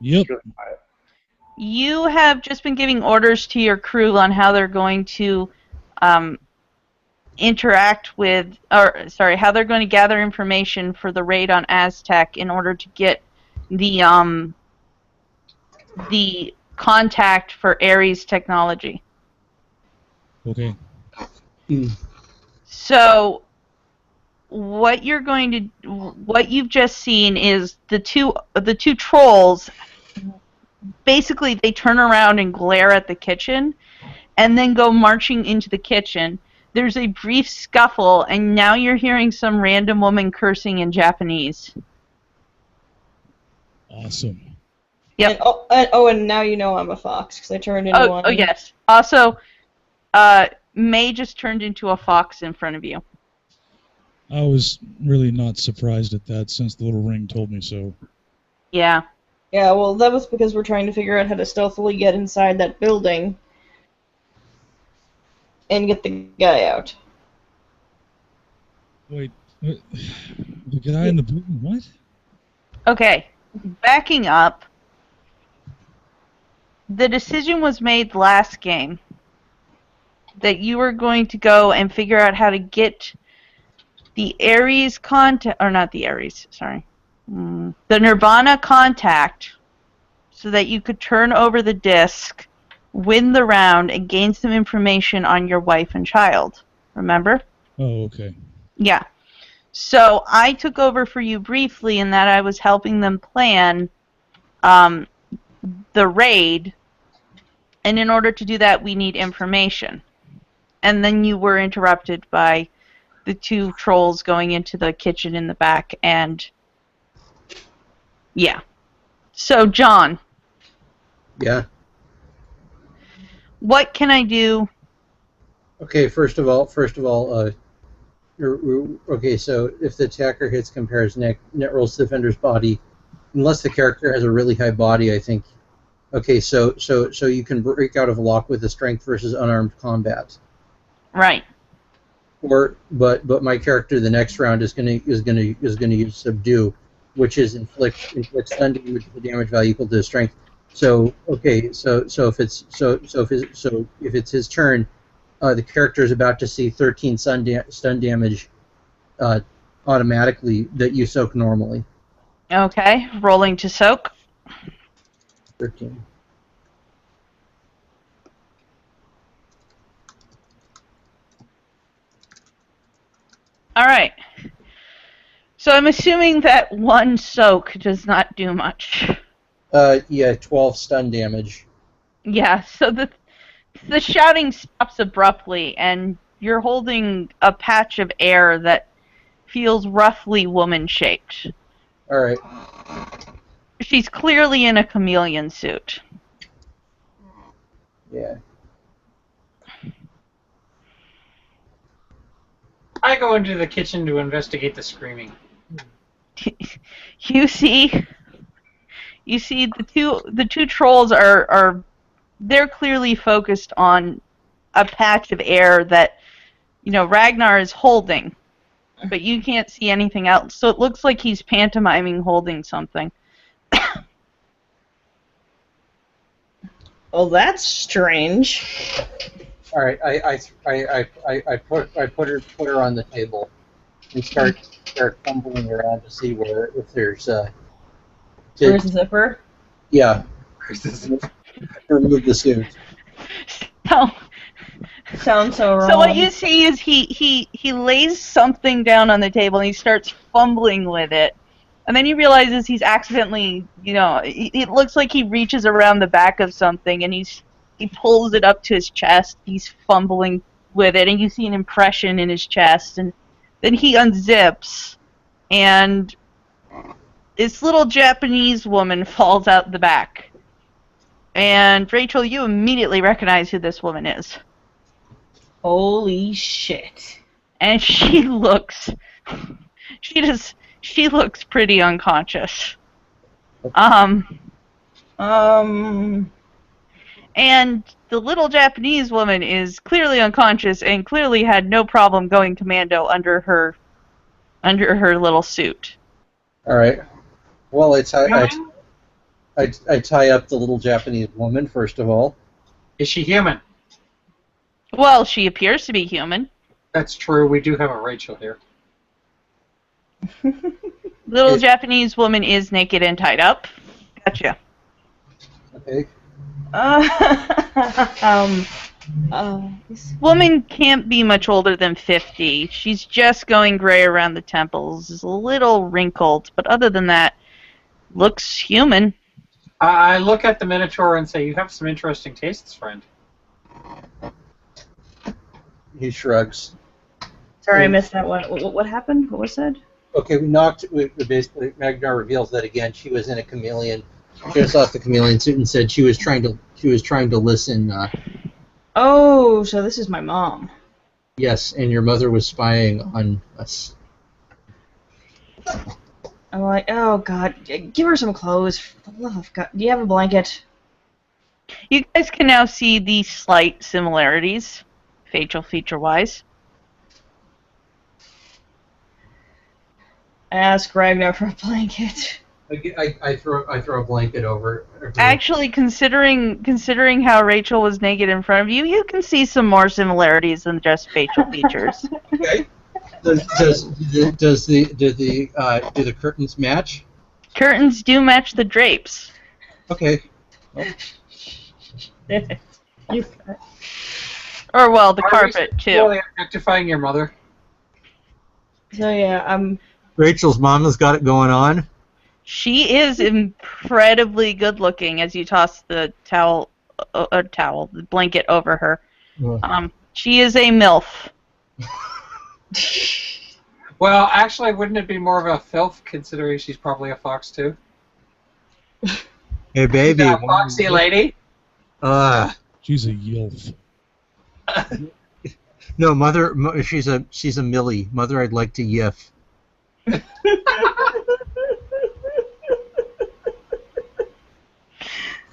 Yep. It's really quiet. You have just been giving orders to your crew on how they're going to interact with, how they're going to gather information for the raid on Aztec in order to get the contact for Ares technology. Okay. So what you've just seen is the two trolls. Basically, they turn around and glare at the kitchen, and then go marching into the kitchen. There's a brief scuffle, and now you're hearing some random woman cursing in Japanese. Awesome. Yep. And now you know I'm a fox, because I turned into one. Oh, yes. Also, May just turned into a fox in front of you. I was really not surprised at that since the little ring told me so. Yeah. Yeah, well, that was because we're trying to figure out how to stealthily get inside that building and get the guy out. Wait, the guy in the building, what? Okay. Backing up, the decision was made last game that you were going to go and figure out how to get the Ares contact, or not the Ares, sorry. The Nirvana contact, so that you could turn over the disc, win the round, and gain some information on your wife and child. Remember? Oh, okay. Yeah. So I took over for you briefly in that I was helping them plan the raid, and in order to do that, we need information. And then you were interrupted by the two trolls going into the kitchen in the back, and yeah. So, John. Yeah. What can I do? Okay. First of all, okay. So if the attacker hits compares net rolls to the defender's body, unless the character has a really high body, I think. Okay. So you can break out of a lock with a strength versus unarmed combat. Right. But my character the next round is gonna use subdue, which is inflict stun damage with the damage value equal to his strength. So okay, so if it's his turn, the character is about to see 13 stun damage automatically that you soak normally. Okay, rolling to soak. 13. All right. So I'm assuming that one soak does not do much. Yeah, 12 stun damage. Yeah, so the shouting stops abruptly, and you're holding a patch of air that feels roughly woman-shaped. All right. She's clearly in a chameleon suit. Yeah. I go into the kitchen to investigate the screaming. You see the two trolls are they're clearly focused on a patch of air that, Ragnar is holding, but you can't see anything else. So it looks like he's pantomiming holding something. Well, that's strange. All right, I put her on the table and start fumbling around to see if there's Where's the zipper? Yeah. Remove the suit. So, Sounds so wrong. So what you see is he lays something down on the table and he starts fumbling with it. And then he realizes he's accidentally, it looks like he reaches around the back of something and he pulls it up to his chest. He's fumbling with it and you see an impression in his chest. And then he unzips and this little Japanese woman falls out the back. And Rachel, you immediately recognize who this woman is. Holy shit. And she looks pretty unconscious. And the little Japanese woman is clearly unconscious and clearly had no problem going commando under her little suit. All right. Well, I tie up the little Japanese woman first of all. Is she human? Well, she appears to be human. That's true. We do have a Rachel here. Little Japanese woman is naked and tied up. Gotcha. Okay. This woman can't be much older than 50. She's just going gray around the temples. Is a little wrinkled, but other than that, looks human. I look at the Minotaur and say, "You have some interesting tastes, friend." He shrugs. Sorry, I missed that one. What happened? What was said? Okay, basically, Magnar reveals that again. She was in a chameleon. She just off the chameleon suit and said she was trying to listen. Oh, so this is my mom. Yes, and your mother was spying on us. I'm like, oh god, give her some clothes. For the love of God, do you have a blanket? You guys can now see the slight similarities, facial feature-wise. I ask Ragnar for a blanket. I throw a blanket over. Actually, considering how Rachel was naked in front of you, you can see some more similarities than just facial features. Okay. Do the curtains match? Curtains do match the drapes. Okay. Or well, the Are carpet we too. really objectifying your mother? So yeah, Rachel's mom has got it going on. She is incredibly good looking as you toss the the blanket over her. She is a MILF. Well, actually, wouldn't it be more of a filth, considering she's probably a fox too? Hey, baby. She's a foxy lady. She's a yilf. No, mother. She's a Millie. Mother, I'd like to yiff.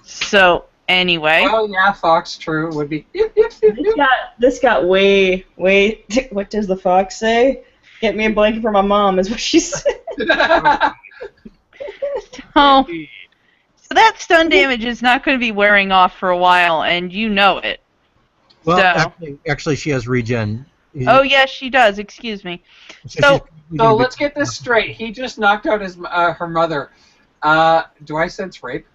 So anyway. Oh yeah, fox. True. Would be. this got way. What does the fox say? Get me a blanket for my mom is what she said. So that stun damage is not going to be wearing off for a while, and you know it. Well, So. actually, she has regen. Oh yes, she does. Excuse me. So let's get this straight. He just knocked out his her mother. Do I sense rape?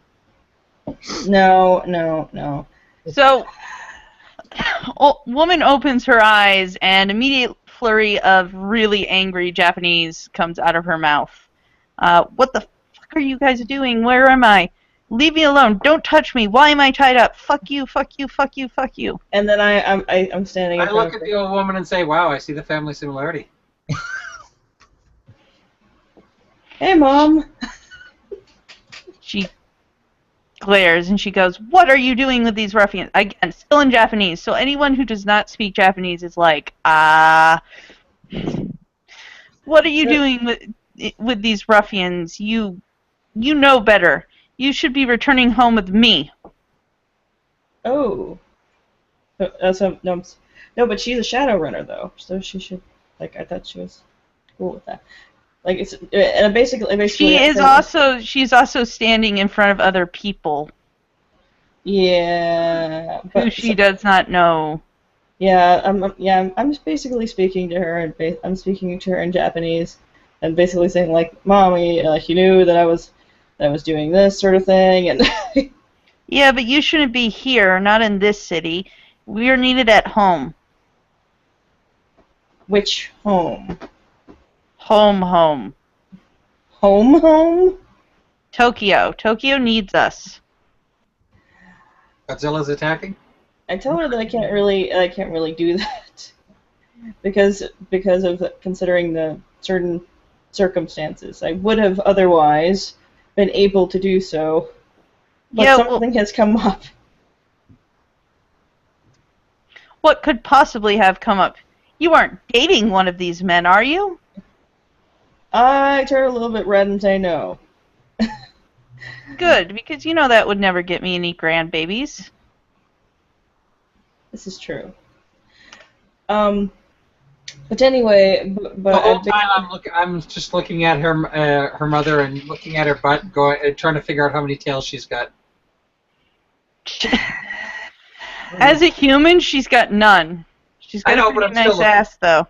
No. So, woman opens her eyes, and immediate flurry of really angry Japanese comes out of her mouth. What the fuck are you guys doing? Where am I? Leave me alone. Don't touch me. Why am I tied up? Fuck you, fuck you, fuck you, fuck you. And then I'm standing in I front look of at her. the old woman and say, "Wow, I see the family similarity." Hey, Mom. She glares and she goes, "What are you doing with these ruffians?" Again, still in Japanese. So anyone who does not speak Japanese is like, what are you doing with these ruffians? You know better. You should be returning home with me. Oh. No, but she's a Shadowrunner though, so she should. Like, I thought she was cool with that. Like, it's and basically. She's also standing in front of other people. Yeah, but who she does not know. Yeah, I'm just basically speaking to her, and I'm speaking to her in Japanese, and basically saying like, "Mommy, you knew that I was doing this sort of thing," and yeah, but you shouldn't be here, not in this city. We are needed at home. Which home? Home. Home? Tokyo. Tokyo needs us. Godzilla's attacking? I tell her that I can't really do that because of considering the certain circumstances. I would have otherwise been able to do so, but something has come up. What could possibly have come up? You aren't dating one of these men, are you? I turn a little bit red and say no. Good, because you know that would never get me any grandbabies. This is true. But anyway, the whole time I'm just looking at her mother and looking at her butt, trying to figure out how many tails she's got. As a human, she's got none. She's got a pretty nice ass, though.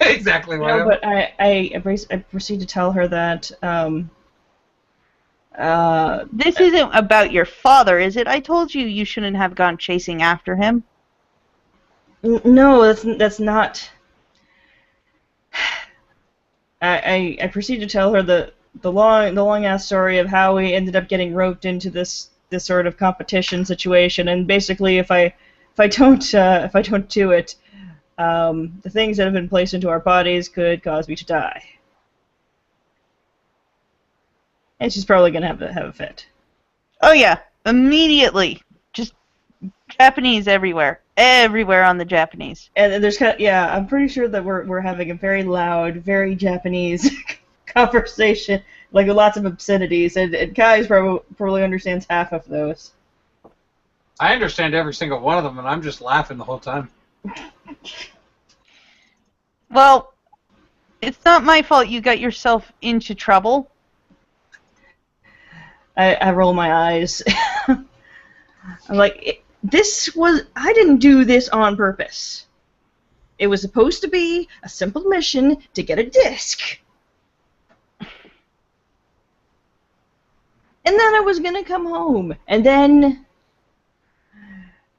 Exactly right. No, but I proceed to tell her that this isn't about your father, is it? I told you shouldn't have gone chasing after him. No, that's not. I proceed to tell her the long ass story of how we ended up getting roped into this sort of competition situation, and basically if I don't do it, the things that have been placed into our bodies could cause me to die. And she's probably gonna have a fit. Oh yeah, immediately. Just Japanese everywhere on the Japanese. And there's I'm pretty sure that we're having a very loud, very Japanese conversation, like with lots of obscenities, and Kai's probably understands half of those. I understand every single one of them, and I'm just laughing the whole time. Well, it's not my fault you got yourself into trouble. I roll my eyes. I'm like, I didn't do this on purpose. It was supposed to be a simple mission to get a disc. And then I was gonna come home, and then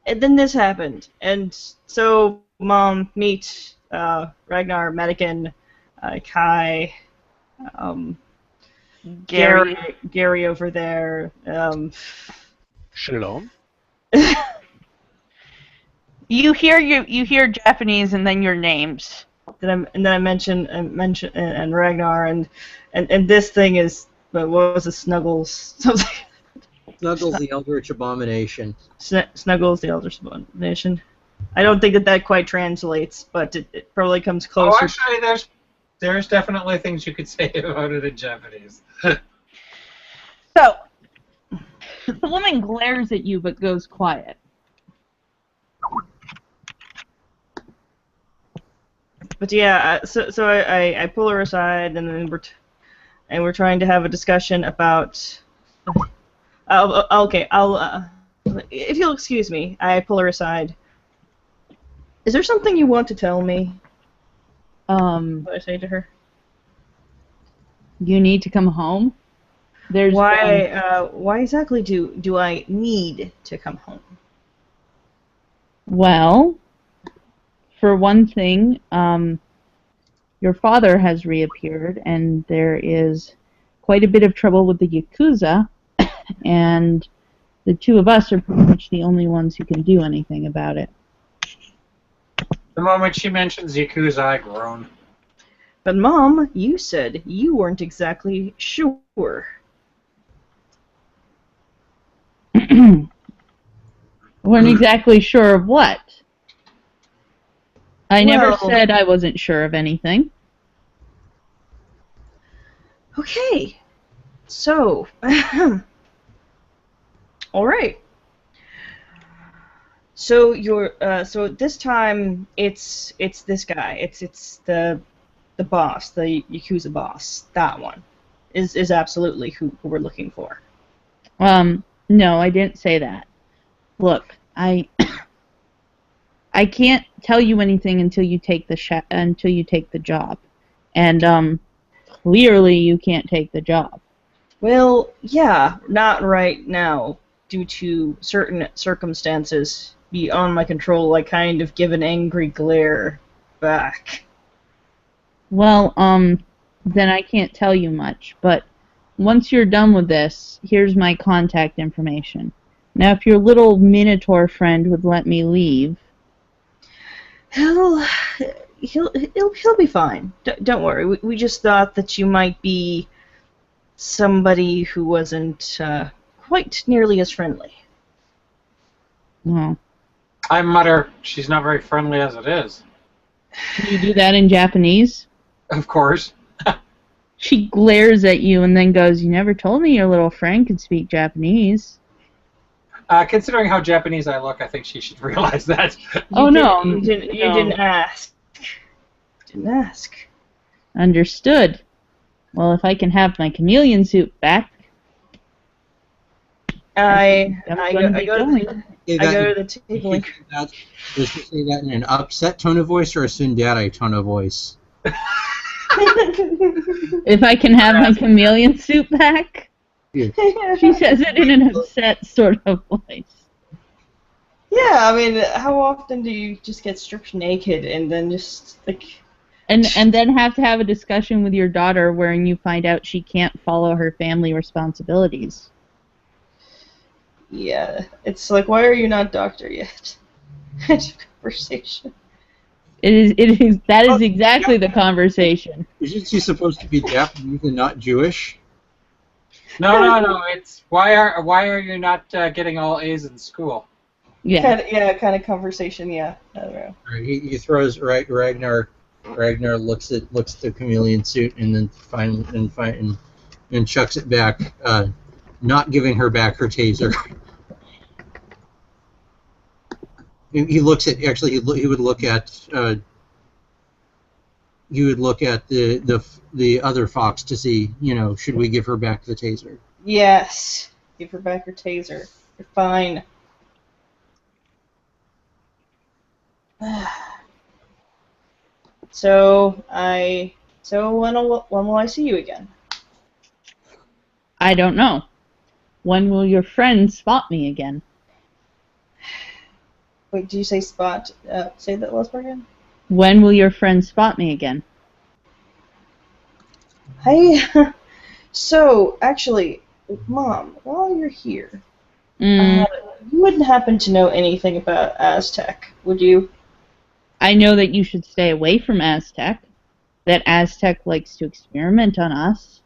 this happened. And so, Mom, meet Ragnar, Medican, Kai, Gary over there. Shalom. You hear Japanese and then your names. And then I mention Ragnar and this thing is, what was it, Snuggles something. Snuggles the Eldritch Abomination. Snuggles the Eldritch Abomination. I don't think that quite translates, but it probably comes closer. Oh, actually, there's definitely things you could say about it in Japanese. So, the woman glares at you but goes quiet. But yeah, so I pull her aside, and then we're trying to have a discussion about. Okay, if you'll excuse me, I pull her aside. Is there something you want to tell me? What I say to her. You need to come home? Why exactly do I need to come home? Well, for one thing, your father has reappeared, and there is quite a bit of trouble with the Yakuza, and the two of us are pretty much the only ones who can do anything about it. The moment she mentions Yakuza, I groan. But Mom, you said you weren't exactly sure. Weren't exactly sure of what? I never said I wasn't sure of anything. Okay. So, all right. So so this time it's this guy. It's the boss, the Yakuza boss. That one is absolutely who we're looking for. No, I didn't say that. Look, I can't tell you anything until you take the job, and clearly you can't take the job. Well, yeah, not right now, due to certain circumstances beyond my control. I kind of give an angry glare back. Well, then I can't tell you much, but once you're done with this, here's my contact information. Now, if your little Minotaur friend would let me leave... He'll be fine. Don't worry. We just thought that you might be somebody who wasn't quite nearly as friendly. Well, I mutter, she's not very friendly as it is. can you do that in Japanese? Of course. She glares at you and then goes, "You never told me your little friend could speak Japanese." Considering how Japanese I look, I think she should realize that. You didn't ask. Didn't ask. Understood. Well, if I can have my chameleon suit back, I go to the table. Does she say that in an upset tone of voice or a tsundere tone of voice? if I can have my chameleon suit back, Yeah. she says it in an upset sort of voice. Yeah, I mean, how often do you just get stripped naked and then just like... And then have to have a discussion with your daughter wherein you find out she can't follow her family responsibilities. Yeah, it's like, why are you not doctor yet? Kind of conversation. That is exactly the conversation. Isn't she supposed to be Japanese and not Jewish? No. It's why are you not getting all A's in school? Yeah. Kind of conversation. Yeah. I don't know. Right, he throws Ragnar. Ragnar looks at the chameleon suit and then and chucks it back, not giving her back her taser. He looks at he would look at the other fox to see, should we give her back the taser? Yes. Give her back her taser. You're fine. So when will I see you again? I don't know. When will your friend spot me again? Wait, did you say spot? Say that last part again. When will your friend spot me again? So actually, Mom, while you're here, Mm. You wouldn't happen to know anything about Aztec, would you? I know that you should stay away from Aztec. That Aztec likes to experiment on us.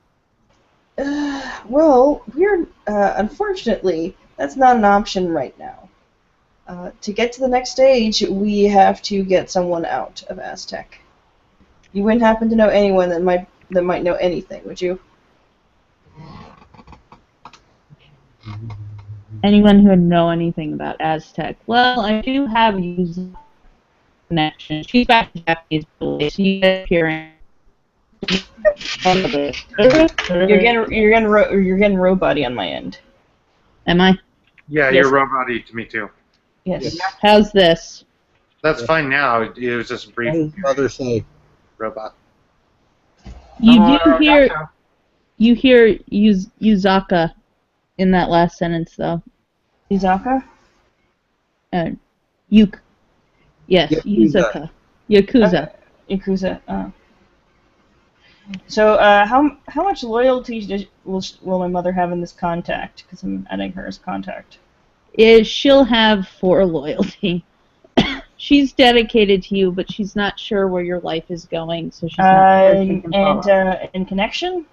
Well, we're unfortunately that's not an option right now. To get to the next stage, we have to get someone out of Aztec. You wouldn't happen to know anyone that might know anything, would you? Anyone who would know anything about Aztec. Well, I do have a connection. She's back to Japanese police. So you get appearing. You're getting robot-y on my end. Am I? Yeah, Yes. you're robot-y to me too. Yes. How's this? That's fine now. It was just a What brief does mother say? robot. You hear Yuzaka in that last sentence though. Izaka? Yes, Yakuza. Yuzaka. Yakuza. Yakuza. So, how much loyalty will my mother have in this contact? Because I'm adding her as contact. She'll have 4 loyalty. She's dedicated to you, but she's not sure where your life is going, so she's not sure she can follow. And connection?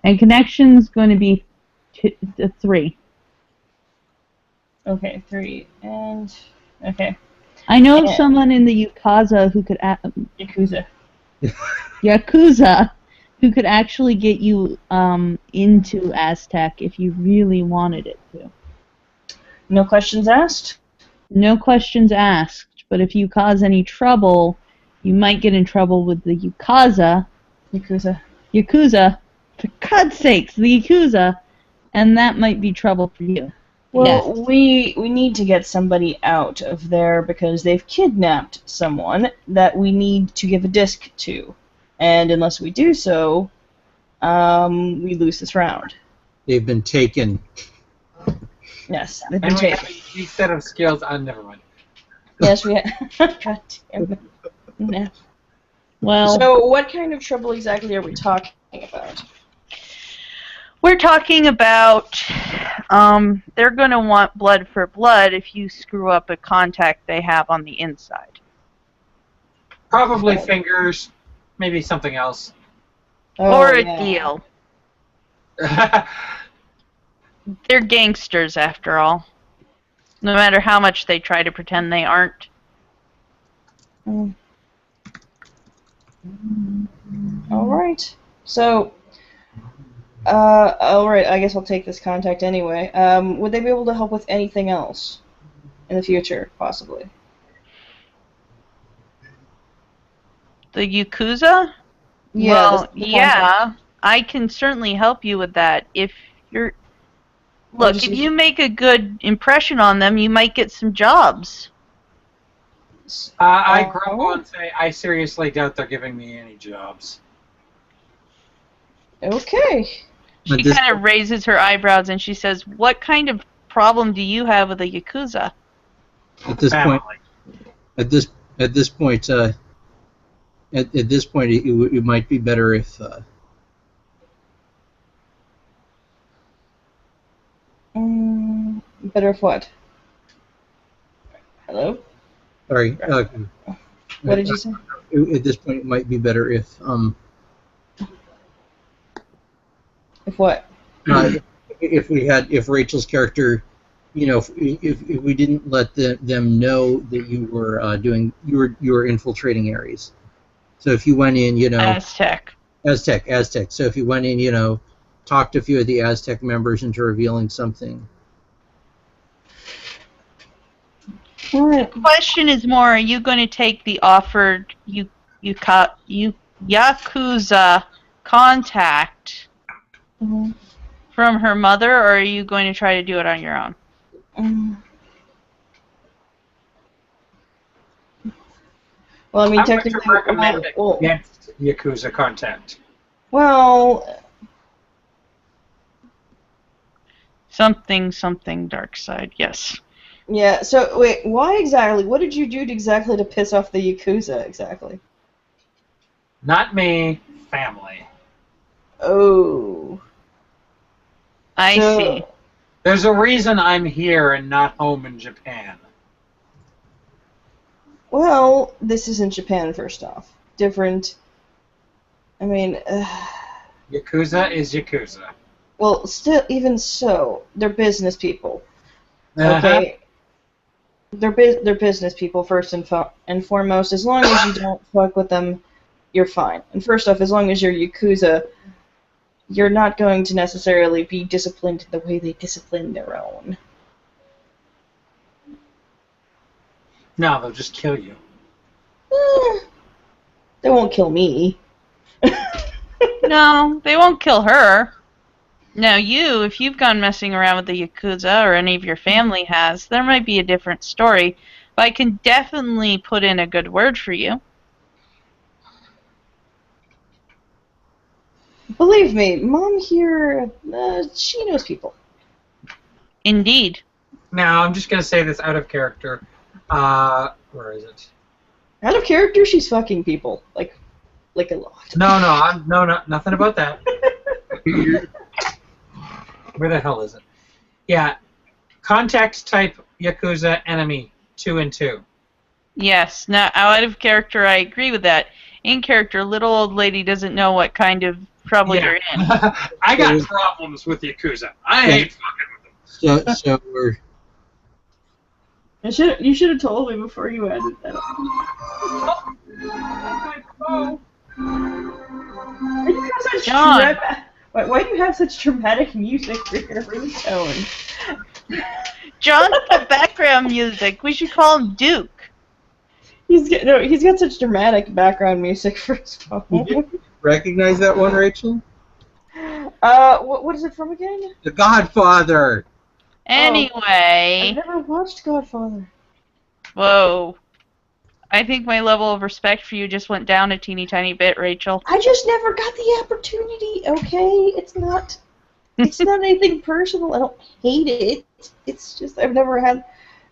And connection's going to be 3. Okay, 3. And okay, I know someone in the Yakuza who could Yakuza. who could actually get you into Aztec if you really wanted it to. No questions asked. no questions asked. But if you cause any trouble, you might get in trouble with the Yakuza. Yakuza. For God's sakes, the Yakuza. And that might be trouble for you. Well, Yes. we need to get somebody out of there because they've kidnapped someone that we need to give a disc to. And unless we do so, we lose this round. They've been taken. Yes, they've been And we have taken. a unique set of skills. Never mind. Yes, we have. God damn it. No. Well, So, what kind of trouble exactly are we talking about? We're talking about they're going to want blood for blood if you screw up a contact they have on the inside. Probably fingers, maybe something else. Or a yeah. deal. They're gangsters, after all. No matter how much they try to pretend they aren't. Mm. All right. So, all right. I guess I'll take this contact anyway. Would they be able to help with anything else in the future, possibly? The Yakuza? Yeah. Well, the yeah. contact. I can certainly help you with that. If you're... Or Look, just if you make a good impression on them, you might get some jobs. I grumble and say, I seriously doubt they're giving me any jobs. Okay. She But this- kind of raises her eyebrows and she says, "What kind of problem do you have with the Yakuza?" At this Family. point, at this point, it might be better if Better if what? Hello? sorry. What did you say? At this point, it might be better if If what? if Rachel's character, if we didn't let them know that you were infiltrating areas. So if you went in, Aztec. Aztec. So if you went in, talked to a few of the Aztec members into revealing something. All right. The question is more, are you going to take the offered Yakuza contact Mhm. from her mother, or are you going to try to do it on your own? Well, I mean, I would technically, recommend well, against Yakuza contact. well, Something dark side, yes. yeah. So wait, why exactly? What did you do exactly to piss off the Yakuza exactly? Not me, family. Oh. I So- see. There's a reason I'm here and not home in Japan. Well, this is in Japan, first off. Different. I mean, Yakuza is Yakuza. well, still, even so, they're business people. Uh-huh. Okay. They're business people first and foremost. As long as you don't fuck with them, you're fine. And first off, as long as you're Yakuza, you're not going to necessarily be disciplined the way they discipline their own. No, they'll just kill you. They won't kill me. No, they won't kill her. Now if you've gone messing around with the Yakuza, or any of your family has, there might be a different story. But I can definitely put in a good word for you. Believe me, Mom here, she knows people. Indeed. Now, I'm just going to say this out of character. Where is it? Out of character, she's fucking people. Like a lot. No, nothing about that. Where the hell is it? Yeah, contact type Yakuza enemy 2 and 2. Yes. Now, out of character, I agree with that. In character, little old lady doesn't know what kind of trouble you're in. I got problems with Yakuza. I hate fucking with them. So we're You should have told me before you added that. Why do you have such John. why do you have such dramatic music for your ringtone? John's the background music. We should call him Duke. He's got such dramatic background music for his phone. You didn't recognize that one, Rachel? What is it from again? The Godfather. Anyway. I've never watched Godfather. Whoa. I think my level of respect for you just went down a teeny tiny bit, Rachel. I just never got the opportunity, okay? It's not anything personal. I don't hate it. It's just I've never had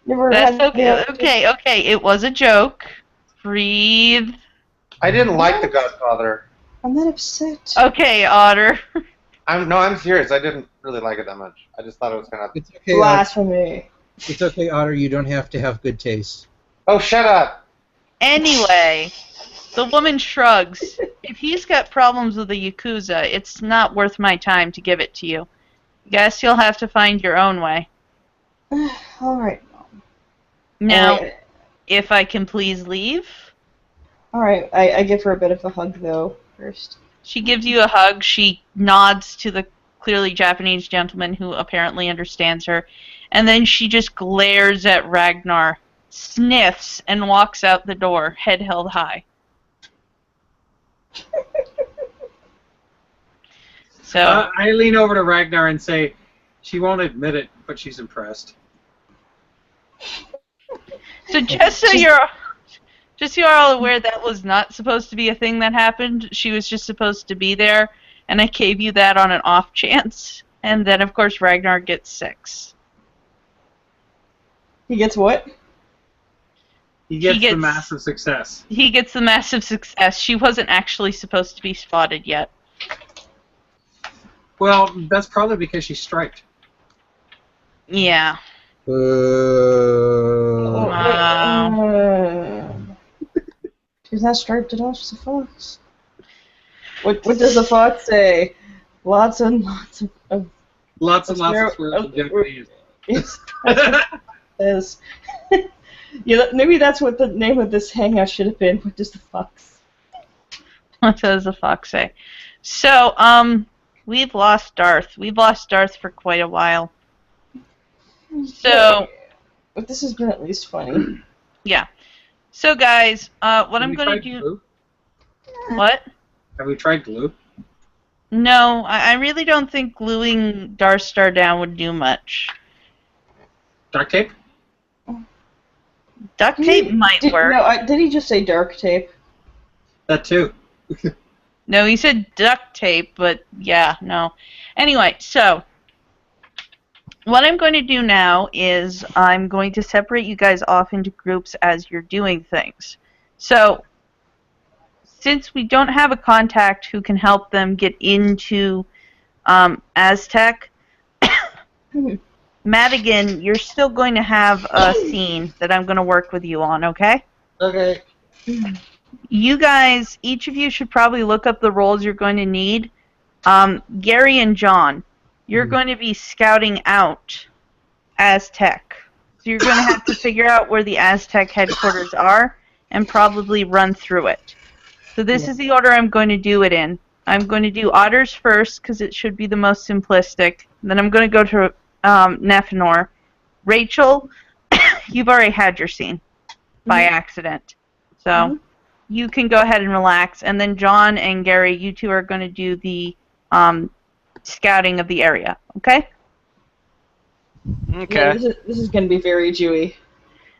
That's the okay. opportunity. Okay. It was a joke. Breathe. I didn't like The Godfather. I'm not upset. Okay, Otter. I'm serious. I didn't really like it that much. I just thought it was kind of. It's okay. Blasphemy. It's okay, Otter. You don't have to have good taste. Oh, shut up! Anyway, the woman shrugs. If he's got problems with the Yakuza, it's not worth my time to give it to you. Guess you'll have to find your own way. Alright, Mom. Now, if I can please leave. Alright, I give her a bit of a hug, though, first. She gives you a hug. She nods to the clearly Japanese gentleman who apparently understands her. And then she just glares at Ragnar, sniffs, and walks out the door, head held high. So I lean over to Ragnar and say, she won't admit it, but she's impressed. So just so you're all aware, that was not supposed to be a thing that happened. She was just supposed to be there, and I gave you that on an off chance. And then, of course, Ragnar gets 6. He gets what? He gets the massive success. He gets the massive success. She wasn't actually supposed to be spotted yet. Well, that's probably because she's striped. Yeah. She's not striped at all. She's a fox. What does the fox say? Lots and lots of Lots and lots of swears in Japanese. Yes. Yeah, maybe that's what the name of this hangout should have been. What does the fox? What does the fox say? So, we've lost Darth. We've lost Darth for quite a while. So, but this has been at least funny. Yeah. So, guys, what I'm going to do... Glue? What? Have we tried glue? No, I really don't think gluing Darth Star down would do much. Duct tape? Duct tape might work. No, did he just say dark tape? That too. No, he said duct tape, but yeah, no. Anyway, so what I'm going to do now is I'm going to separate you guys off into groups as you're doing things. So, since we don't have a contact who can help them get into Aztec, Madigan, you're still going to have a scene that I'm going to work with you on, okay? Okay. You guys, each of you should probably look up the roles you're going to need. Gary and John, you're going to be scouting out Aztec. So you're going to have to figure out where the Aztec headquarters are and probably run through it. So this is the order I'm going to do it in. I'm going to do Otters first because it should be the most simplistic. Then I'm going to go to Nephenor. Rachel, you've already had your scene by accident. So you can go ahead and relax. And then John and Gary, you two are going to do the scouting of the area. Okay? Okay. Yeah, this is going to be very Jewy.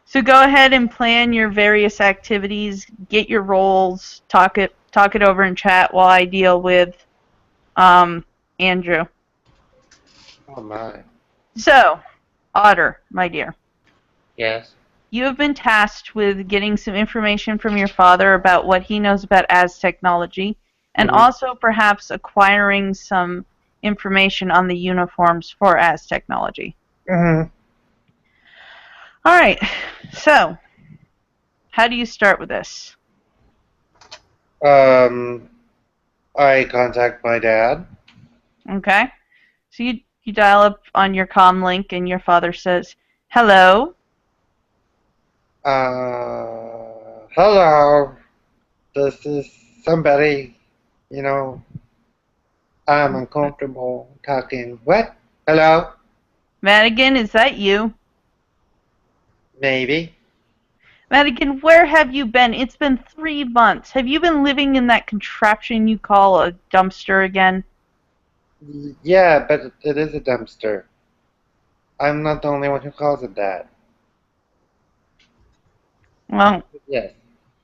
So go ahead and plan your various activities, get your roles, talk it over in chat while I deal with Andrew. Oh my. So, Otter, my dear. Yes. You have been tasked with getting some information from your father about what he knows about Aztechnology, and also perhaps acquiring some information on the uniforms for Aztechnology. Mm-hmm. All right. So, how do you start with this? I contact my dad. Okay. So you dial up on your comm link, and your father says, "Hello." Hello. This is somebody, I'm uncomfortable talking. What? Hello? Madigan, is that you? Maybe. Madigan, where have you been? It's been 3 months. Have you been living in that contraption you call a dumpster again? Yeah, but it is a dumpster. I'm not the only one who calls it that. Well, Yes.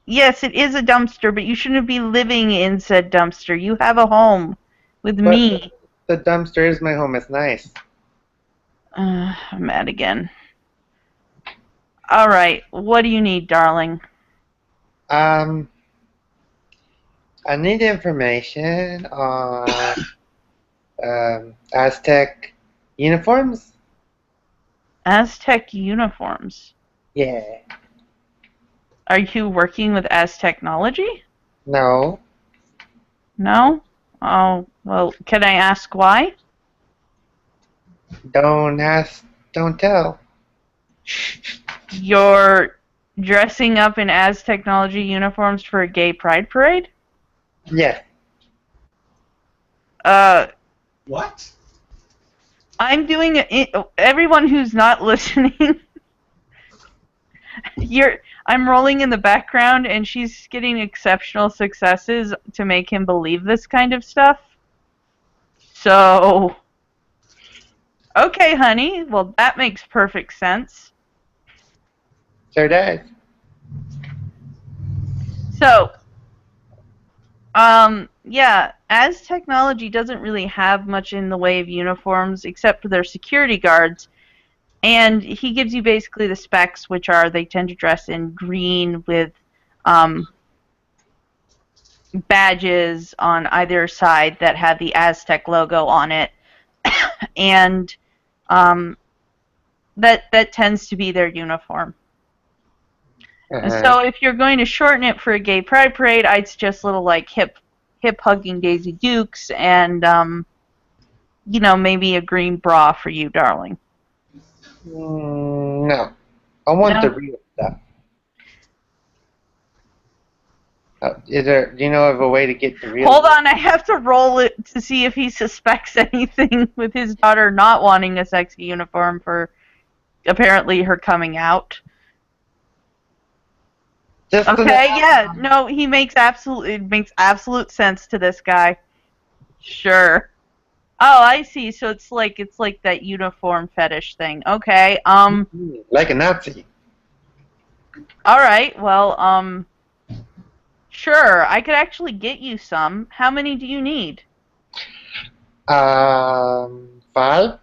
yes, it is a dumpster, but you shouldn't be living in said dumpster. You have a home with But me. the dumpster is my home. It's nice. I'm mad again. All right, what do you need, darling? I need information on Aztec uniforms. Aztec uniforms. Yeah. Are you working with Aztechnology? No. No? Oh, well, can I ask why? Don't ask. Don't tell. You're dressing up in Aztechnology uniforms for a gay pride parade? Yes. What? I'm doing it. Everyone who's not listening, I'm rolling in the background, and she's getting exceptional successes to make him believe this kind of stuff. So, okay, honey. Well, that makes perfect sense. Sure does. So, yeah, Aztechnology doesn't really have much in the way of uniforms except for their security guards. And he gives you basically the specs, which are they tend to dress in green with badges on either side that have the Aztec logo on it, and that tends to be their uniform. And so if you're going to shorten it for a gay pride parade, I'd suggest little like hip hugging Daisy Dukes and maybe a green bra for you, darling. No. I want the real stuff. Do you know of a way to get the real? Hold on, I have to roll it to see if he suspects anything with his daughter not wanting a sexy uniform for apparently her coming out. Okay, yeah, no, it makes absolute sense to this guy. Sure. Oh, I see. So it's like that uniform fetish thing. Okay. Like a Nazi. All right. Well, sure. I could actually get you some. How many do you need? 5?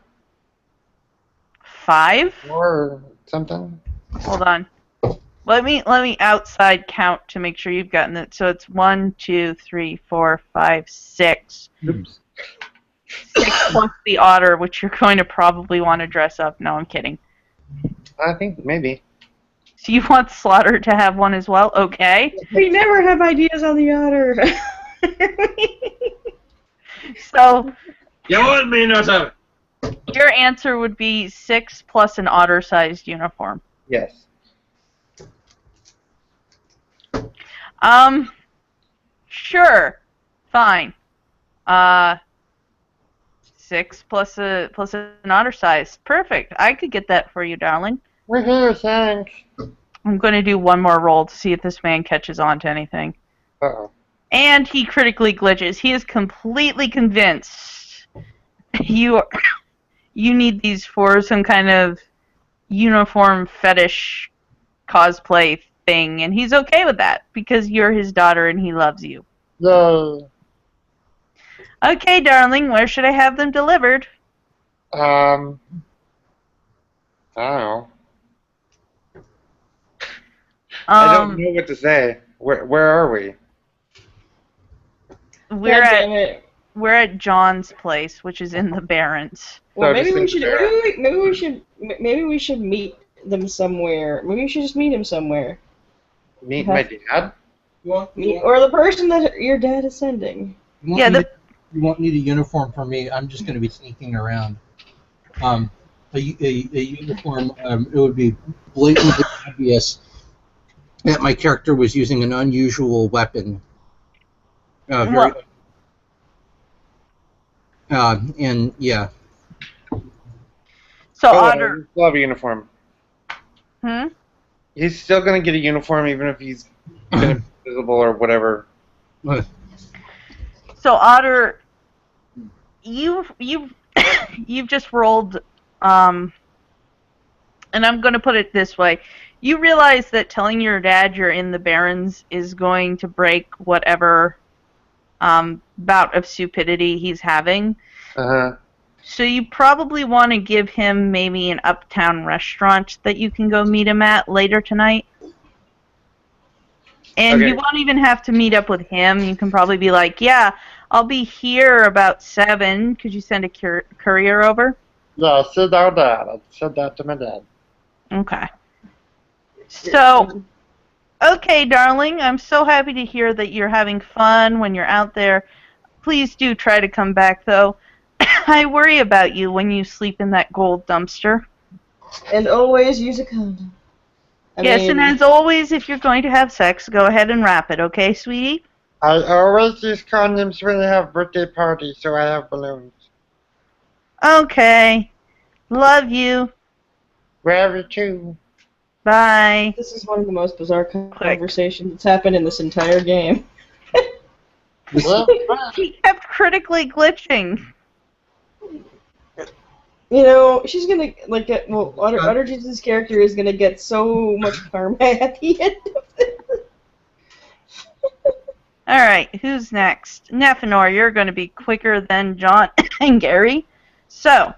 5? Or something. Hold on. Let me outside count to make sure you've gotten it. So it's 1, 2, 3, 4, 5, 6. Oops. 6 plus the otter, which you're going to probably want to dress up. No, I'm kidding. I think maybe. So you want Slaughter to have one as well? Okay. We never have ideas on the otter. So You want me not to? your answer would be 6 plus an otter-sized uniform. Yes. Sure. Fine. 6 plus an otter size. Perfect. I could get that for you, darling. We're here, thanks. I'm going to do one more roll to see if this man catches on to anything. Uh-oh. And he critically glitches. He is completely convinced you need these for some kind of uniform fetish cosplay thing, and he's okay with that because you're his daughter and he loves you. Yay. Okay, darling, where should I have them delivered? I don't know. I don't know what to say. Where are we? We're at John's place, which is in the Barrens. Well, So maybe just we should meet them somewhere. Maybe we should just meet him somewhere. Meet my dad? Or the person that your dad is sending. You won't need a uniform for me. I'm just going to be sneaking around. A uniform, it would be blatantly obvious that my character was using an unusual weapon. And yeah. So Otter. Love a uniform. Hmm? He's still gonna get a uniform even if he's gonna be visible or whatever. So Otter, you've you've just rolled, and I'm going to put it this way: you realize that telling your dad you're in the Barrens is going to break whatever bout of stupidity he's having. So you probably want to give him maybe an uptown restaurant that you can go meet him at later tonight. And Okay. you won't even have to meet up with him. You can probably be like, yeah, I'll be here about 7. Could you send a courier over? Yeah, sit down, Dad. I said that to my dad. Okay. So, okay, darling, I'm so happy to hear that you're having fun when you're out there. Please do try to come back, though. I worry about you when you sleep in that gold dumpster. And always use a condom. Yes, and as always, if you're going to have sex, go ahead and wrap it, okay, sweetie? I always use condoms when I have birthday parties, so I have balloons. Okay. Love you. Love you too. Bye. This is one of the most bizarre conversations that's happened in this entire game. He kept critically glitching. You know, she's gonna, like, get, well, Otterjee's character is gonna get so much karma at the end of this. Alright, who's next? Nephenor, you're going to be quicker than John and Gary. So.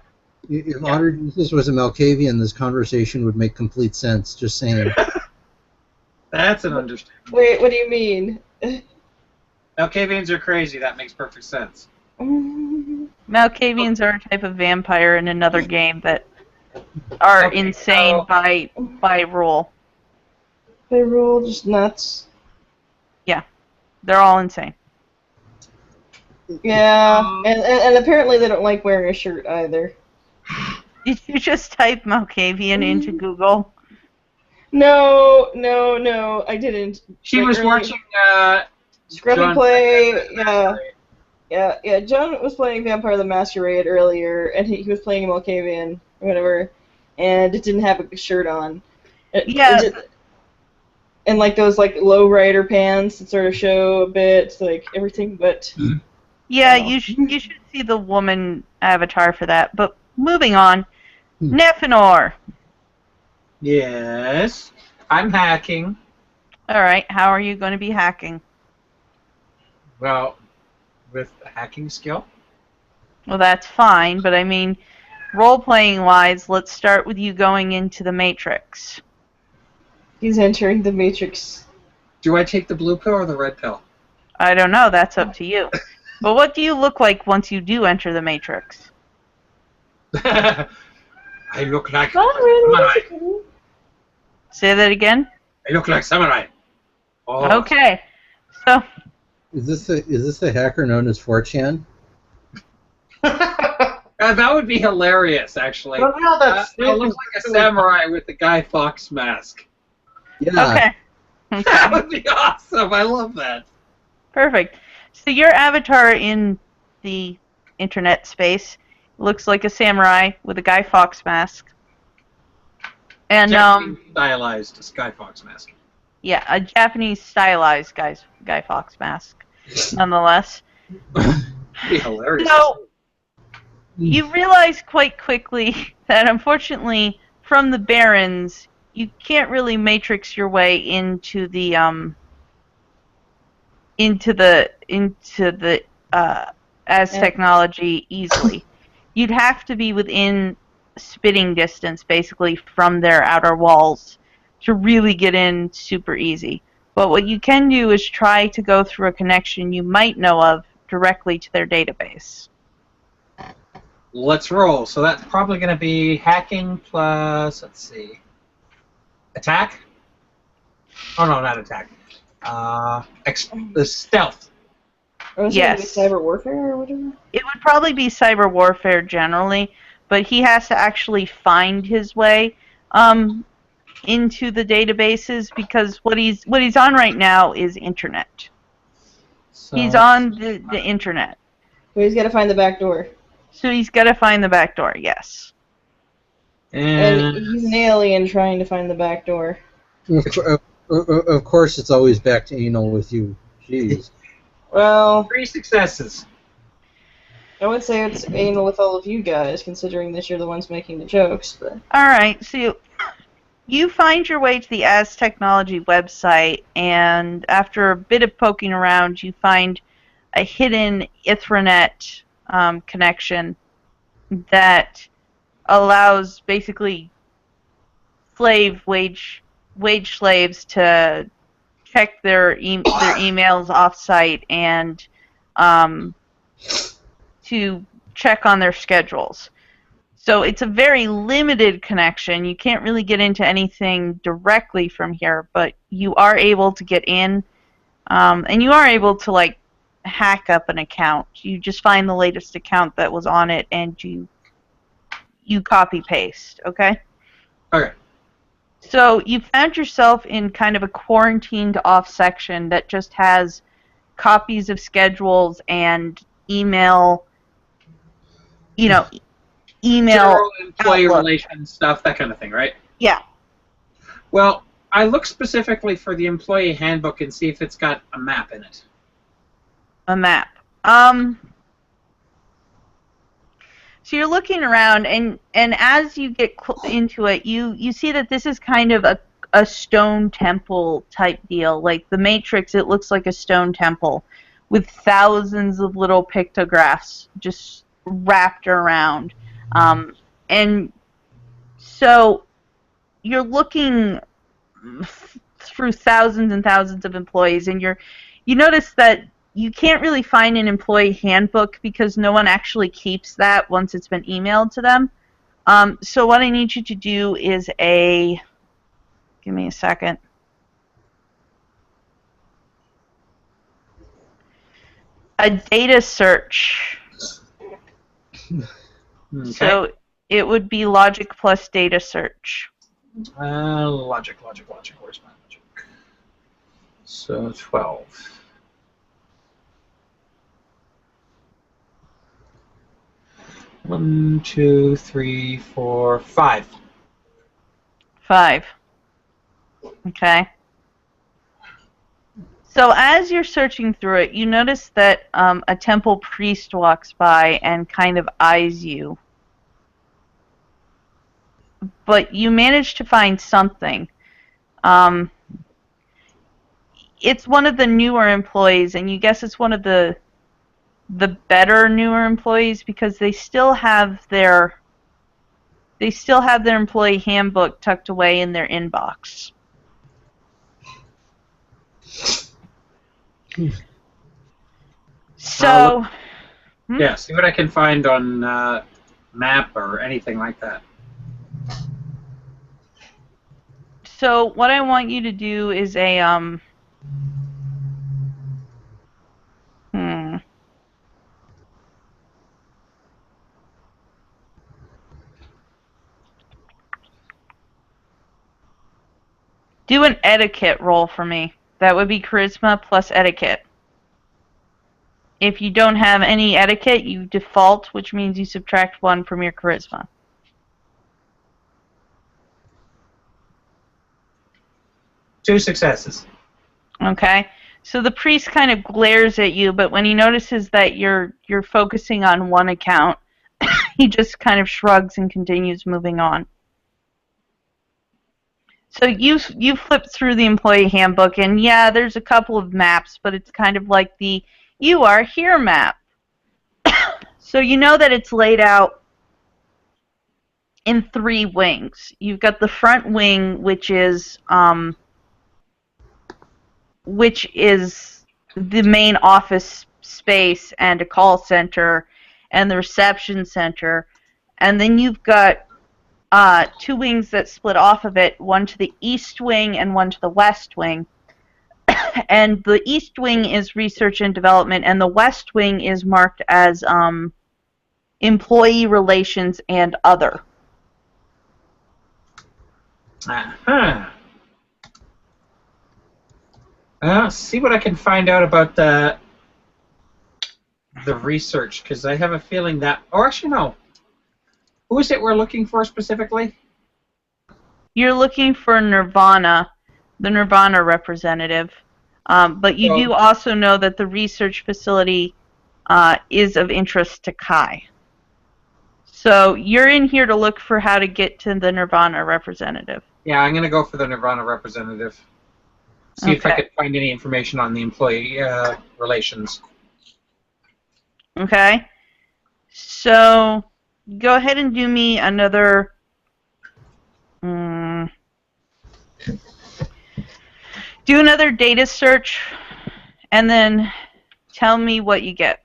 If Otterjee's was a Malkavian, this conversation would make complete sense, just saying. That's an understatement. Wait, what do you mean? Malkavians are crazy. That makes perfect sense. Malkavians are a type of vampire in another game that are insane by rule. By rule, just nuts. Yeah, they're all insane. Yeah, and apparently they don't like wearing a shirt either. Did you just type Malkavian into Google? No, I didn't. She was watching Scruffy John play, yeah. John was playing Vampire the Masquerade earlier, and he was playing Malkavian or whatever, and it didn't have a shirt on. And like those like low rider pants that sort of show a bit like everything, but. Yeah, you should see the woman avatar for that. But moving on, Nephenor. Yes, I'm hacking. All right, how are you going to be hacking? Well, with a hacking skill. Well, that's fine, but I mean, role-playing wise, let's start with you going into the Matrix. He's entering the Matrix. Do I take the blue pill or the red pill? I don't know. That's up to you. But what do you look like once you do enter the Matrix? I look like samurai. Say that again? I look like samurai. Oh. Okay. So. Is this the hacker known as 4chan? That would be hilarious, actually. Well, no, I look like a samurai with the Guy Fawkes mask. Yeah. Okay. That would be awesome. I love that. Perfect. So your avatar in the internet space looks like a samurai with a Guy Fawkes mask. And Japanese stylized Guy Fawkes mask. Yeah, a Japanese stylized Guy Fawkes mask, nonetheless. Be hilarious. So you realize quite quickly that unfortunately, from the Barrens, you can't really matrix your way into the as technology easily. You'd have to be within spitting distance, basically, from their outer walls to really get in super easy. But what you can do is try to go through a connection you might know of directly to their database. Let's roll. So that's probably going to be hacking plus, let's see, attack? Oh, no, not attack. The stealth. Or Yes. Is it cyber warfare or whatever? It would probably be cyber warfare generally, but he has to actually find his way into the databases because what he's on right now is internet. So He's on the internet. So he's got to find the back door. So he's got to find the back door, yes. And he's an alien trying to find the back door. Of course, it's always back to anal with you. Jeez. Well, 3 successes. I would say it's anal with all of you guys, considering that you're the ones making the jokes. But All right, so you find your way to the As Technology website, and after a bit of poking around, you find a hidden Ethernet connection that allows basically wage slaves to check their emails offsite and to check on their schedules. So it's a very limited connection. You can't really get into anything directly from here, but you are able to get in, and you are able to like hack up an account. You just find the latest account that was on it, and you copy paste. Okay. Okay. So you found yourself in kind of a quarantined off section that just has copies of schedules and email. General employee Outlook. relations stuff, that kind of thing, right? Yeah. Well, I look specifically for the employee handbook and see if it's got a map in it. A map. So you're looking around, and as you get into it, you see that this is kind of a stone temple type deal. Like the Matrix, it looks like a stone temple with thousands of little pictographs just wrapped around. And so you're looking through thousands and thousands of employees, and you notice that you can't really find an employee handbook because no one actually keeps that once it's been emailed to them. So what I need you to do is give me a second. A data search. Okay. So it would be logic plus data search. Logic. Where's my logic? So 12. One, two, three, four, 5. 5. Okay. So as you're searching through it, you notice that a temple priest walks by and kind of eyes you. But you manage to find something. It's one of the newer employees, and you guess it's one of the better newer employees because they still have their employee handbook tucked away in their inbox. So, Yeah, see what I can find on map or anything like that. So what I want you to do is do an etiquette roll for me. That would be charisma plus etiquette. If you don't have any etiquette, you default, which means you subtract 1 from your charisma. Two successes. Okay. So the priest kind of glares at you, but when he notices that you're focusing on one account, he just kind of shrugs and continues moving on. So you flip through the employee handbook, and yeah, there's a couple of maps, but it's kind of like the "you are here" map. So you know that it's laid out in 3 wings. You've got the front wing, which is the main office space and a call center and the reception center, and then you've got 2 wings that split off of it, one to the east wing and one to the west wing. And the east wing is research and development, and the west wing is marked as employee relations and other. Uh-huh. See what I can find out about the research, because I have a feeling that... Or actually, no. Who is it we're looking for specifically? You're looking for Nirvana, the Nirvana representative. But you do also know that the research facility is of interest to Kai. So you're in here to look for how to get to the Nirvana representative. Yeah, I'm going to go for the Nirvana representative. See if I could find any information on the employee relations. Okay. So go ahead and do me another... do another data search, and then tell me what you get.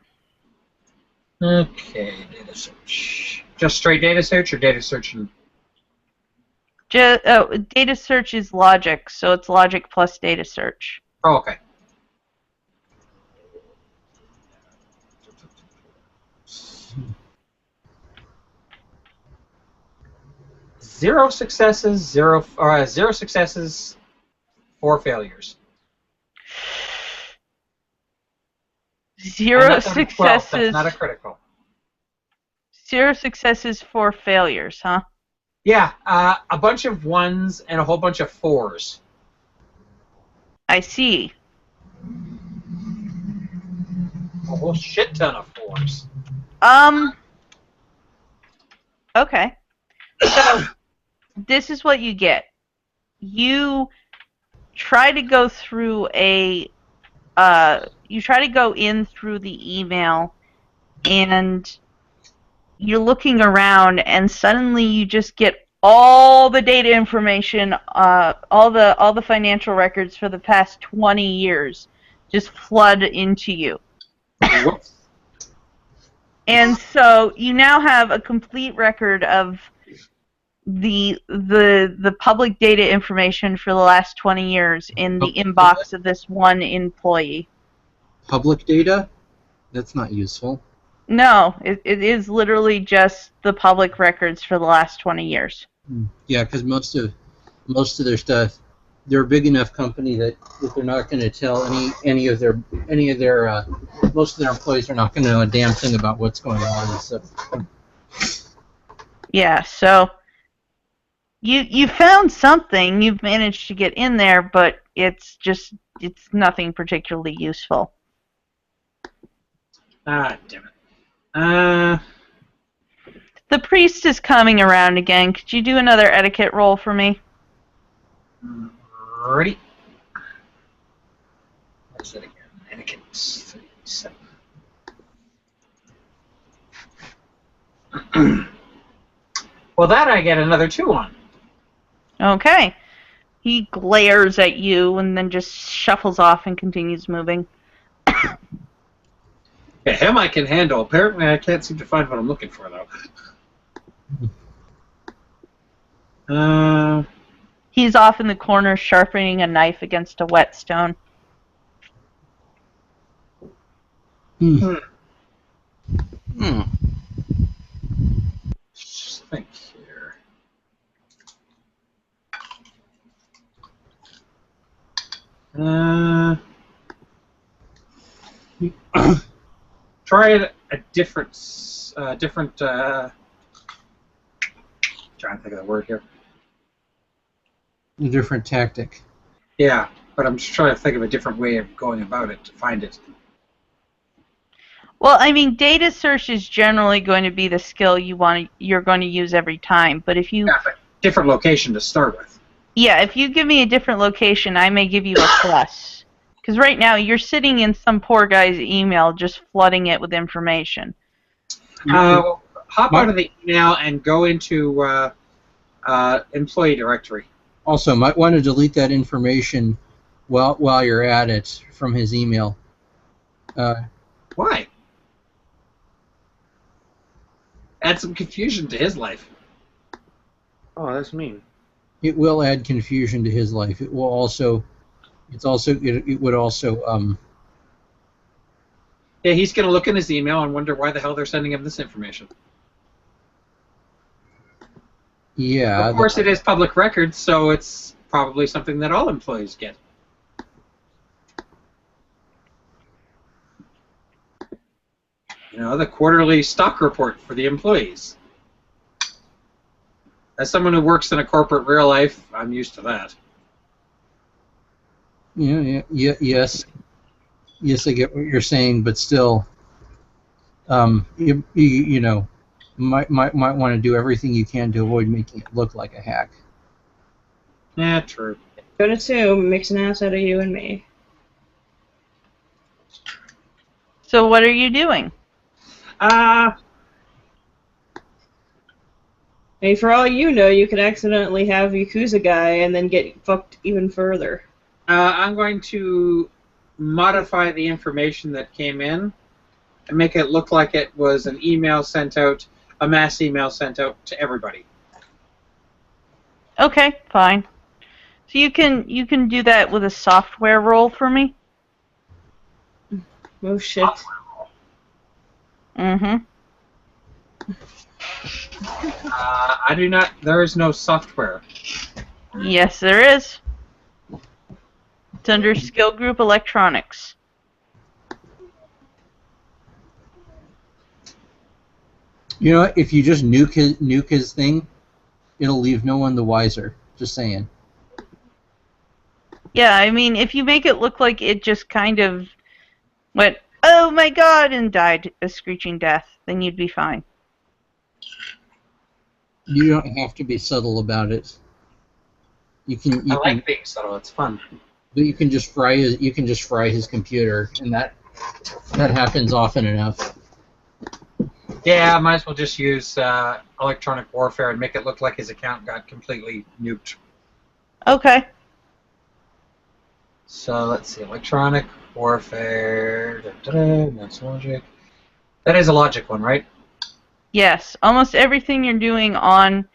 Okay, data search. Just straight data search or data search? Data search is logic, so it's logic plus data search. Oh, okay. Zero successes, zero successes, 4 failures. Zero successes. That's not a critical. 0 successes, 4 failures, huh? Yeah, a bunch of 1s and a whole bunch of 4s. I see. A whole shit ton of 4s. Okay. So this is what you get. You try to go through you try to go in through the email, and you're looking around, and suddenly you just get all the data information, all the financial records for the past 20 years just flood into you. Whoops. And so you now have a complete record of the public data information for the last 20 years in the inbox of this one employee. Public data? That's not useful. No, it is literally just the public records for the last 20 years. Yeah, because most of their stuff, they're a big enough company that they're not going to tell any of their most of their employees are not going to know a damn thing about what's going on. So. Yeah, so you found something. You've managed to get in there, but it's nothing particularly useful. Ah, damn it. The priest is coming around again. Could you do another etiquette roll for me? Ready? What's that again? Etiquette 37. Well, that I get another 2 on. Okay. He glares at you and then just shuffles off and continues moving. Yeah, him I can handle. Apparently I can't seem to find what I'm looking for, though. He's off in the corner sharpening a knife against a whetstone. Just think here. Try a different. Trying to think of the word here. A different tactic. Yeah, but I'm just trying to think of a different way of going about it to find it. Well, I mean, data search is generally going to be the skill you're going to use every time. But if you but different location to start with. Yeah, if you give me a different location, I may give you a plus. Because right now you're sitting in some poor guy's email, just flooding it with information. Hop out of the email and go into employee directory. Also, might want to delete that information while you're at it from his email. Why? Add some confusion to his life. Oh, that's mean. It will add confusion to his life. It will also. It would also. Yeah, he's going to look in his email and wonder why the hell they're sending him this information. Yeah. Of course, it is public record, so it's probably something that all employees get. You know, the quarterly stock report for the employees. As someone who works in a corporate real life, I'm used to that. Yes, I get what you're saying, but still, you know, might want to do everything you can to avoid making it look like a hack. Yeah, true. Don't assume, makes an ass out of you and me. So what are you doing? I mean, for all you know, you could accidentally have Yakuza guy and then get fucked even further. I'm going to modify the information that came in and make it look like it was an email sent out, a mass email sent out to everybody. Okay, fine. So you can do that with a software roll for me? Oh shit. Mm-hmm. I do not. There is no software. Yes, there is. It's under Skill Group Electronics. You know, if you just nuke his thing, it'll leave no one the wiser. Just saying. Yeah, I mean, if you make it look like it just kind of went, oh my god, and died a screeching death, then you'd be fine. You don't have to be subtle about it. You can. I like being subtle. It's fun. But you can just fry his computer, and that happens often enough. Yeah, I might as well just use electronic warfare and make it look like his account got completely nuked. Okay. So let's see, electronic warfare. That's logic. That is a logic one, right? Yes, almost everything you're doing on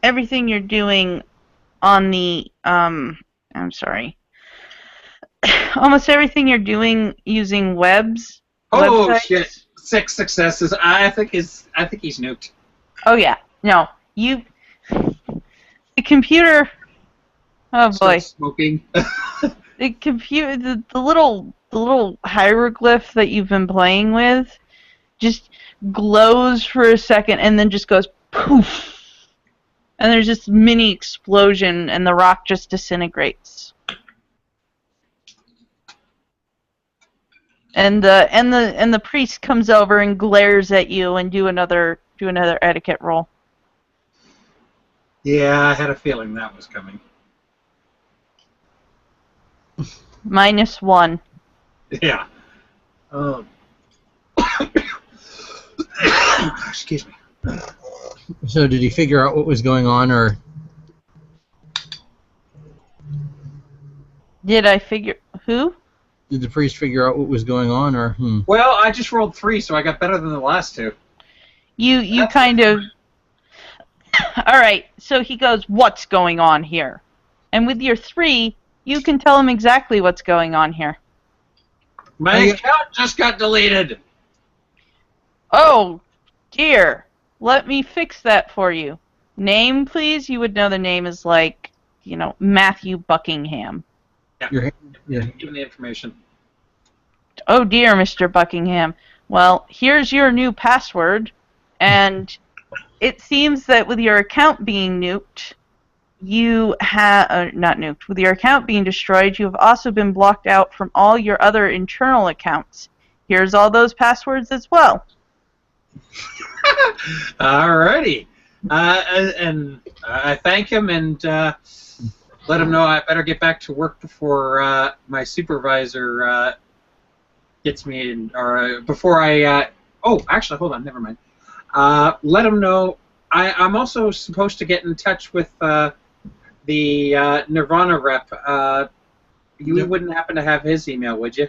everything you're doing on the I'm sorry. Almost everything you're doing using websites. Shit! 6 successes. I think he's nuked. Oh yeah. No. The computer. Oh boy. Starts smoking. The computer, the little hieroglyph that you've been playing with, just glows for a second and then just goes poof, and there's this mini explosion and the rock just disintegrates. And the priest comes over and glares at you and do another etiquette roll. Yeah, I had a feeling that was coming. -1. Yeah. Excuse me. So did he figure out what was going on, or Did I figure who? did the priest figure out what was going on, or Well, I just rolled 3, so I got better than the last 2. You kind of. All right. So he goes, "What's going on here?" And with your 3, you can tell him exactly what's going on here. My account just got deleted. Oh, dear. Let me fix that for you. Name, please. You would know the name is like, Matthew Buckingham. Yeah. Give me the information. Oh, dear, Mr. Buckingham. Well, here's your new password, and it seems that with your account being nuked, you have not nuked. With your account being destroyed, you have also been blocked out from all your other internal accounts. Here's all those passwords as well. Alrighty. And I thank him and let him know I better get back to work before my supervisor gets me in, or before I. Oh, actually, hold on. Never mind. Let him know. I'm also supposed to get in touch with the Nirvana rep. You wouldn't happen to have his email, would you?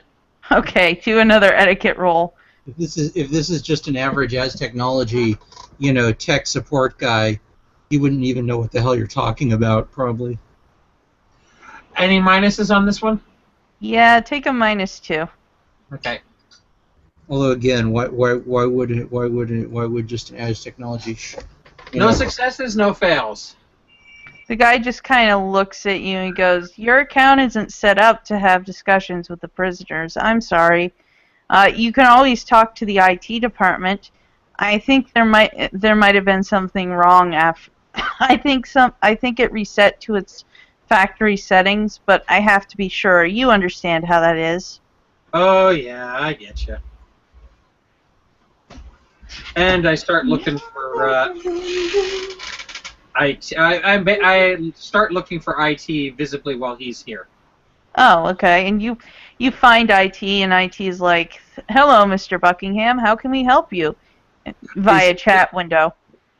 Okay, do another etiquette roll. if this is just an average as technology, tech support guy, he wouldn't even know what the hell you're talking about, probably. Any minuses on this one? Yeah, take a -2. Okay. Although again, why would just an as technology? No successes, no fails. The guy just kind of looks at you and goes, "Your account isn't set up to have discussions with the prisoners. I'm sorry. You can always talk to the IT department. I think there might have been something wrong I think it reset to its factory settings, but I have to be sure. You understand how that is. Oh yeah, I get you. And I start looking for IT. I start looking for IT visibly while he's here. Oh, okay. And you find IT, and IT is like, "Hello, Mr. Buckingham. How can we help you?" Via chat window.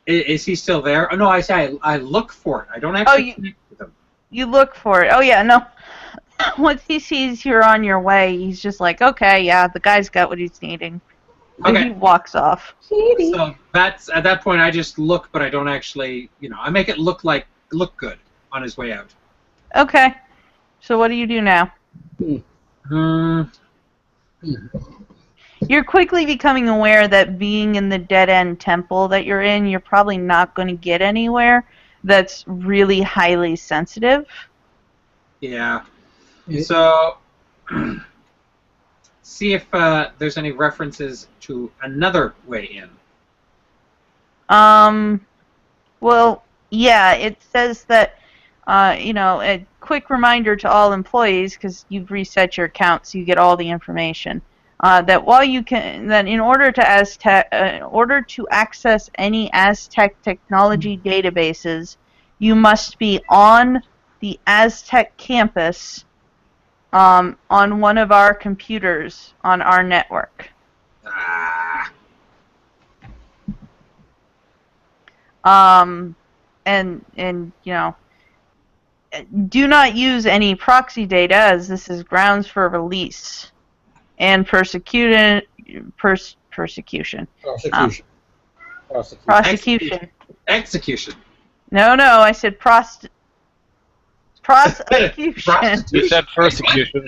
Is he still there? Oh no, I say I look for it. I don't actually connect with him. You look for it. Oh yeah, no. Once he sees you're on your way, he's just like, "Okay, yeah, the guy's got what he's needing." And Okay. he walks off. So that's at that point I just look, but I don't actually, I make it look good on his way out. Okay. So what do you do now? You're quickly becoming aware that being in the dead-end temple that you're in, you're probably not going to get anywhere that's really highly sensitive. Yeah. So see if there's any references to another way in. Well, yeah, it says that, a quick reminder to all employees, because you've reset your account, so you get all the information. That in order to access any Aztec technology databases, you must be on the Aztec campus, on one of our computers on our network. Do not use any proxy data, as this is grounds for release and persecution. Execution. No, I said prosecution. You said persecution.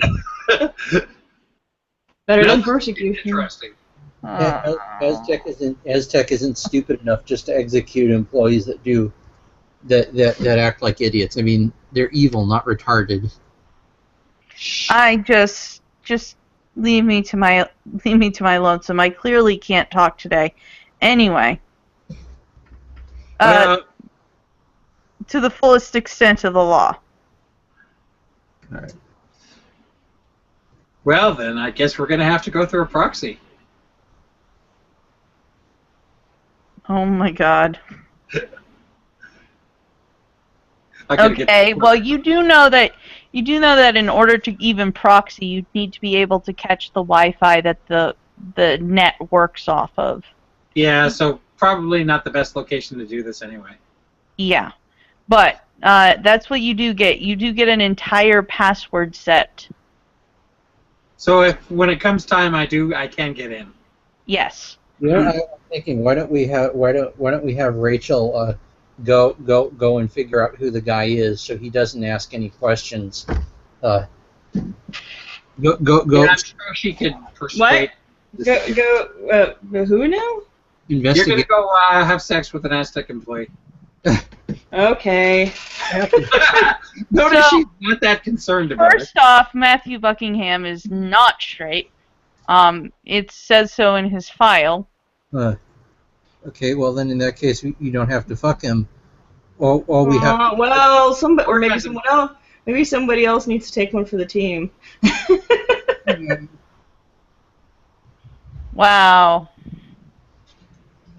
Better than persecution. Interesting. Aztec isn't stupid enough just to execute employees that act like idiots. I mean, they're evil, not retarded. I just leave me to my lonesome. I clearly can't talk today. Anyway, to the fullest extent of the law. All right. Well, then I guess we're going to have to go through a proxy. Oh my God. Okay, well, you do know that in order to even proxy, you need to be able to catch the Wi-Fi that the net works off of. Yeah, so probably not the best location to do this anyway. Yeah, but that's what you do get. You do get an entire password set. So when it comes time, I can get in. Yes. I'm thinking, why don't we have Rachel go and figure out who the guy is, so he doesn't ask any questions. Go. Yeah, I'm sure she could persuade. What? Go. Who now? Investigate. You're gonna go have sex with an Aztec employee. Okay. Notice she's not that concerned about it. First off, Matthew Buckingham is not straight. It says so in his file. Okay, well then in that case you don't have to fuck him. Or we have. Well, maybe somebody else needs to take one for the team. Wow.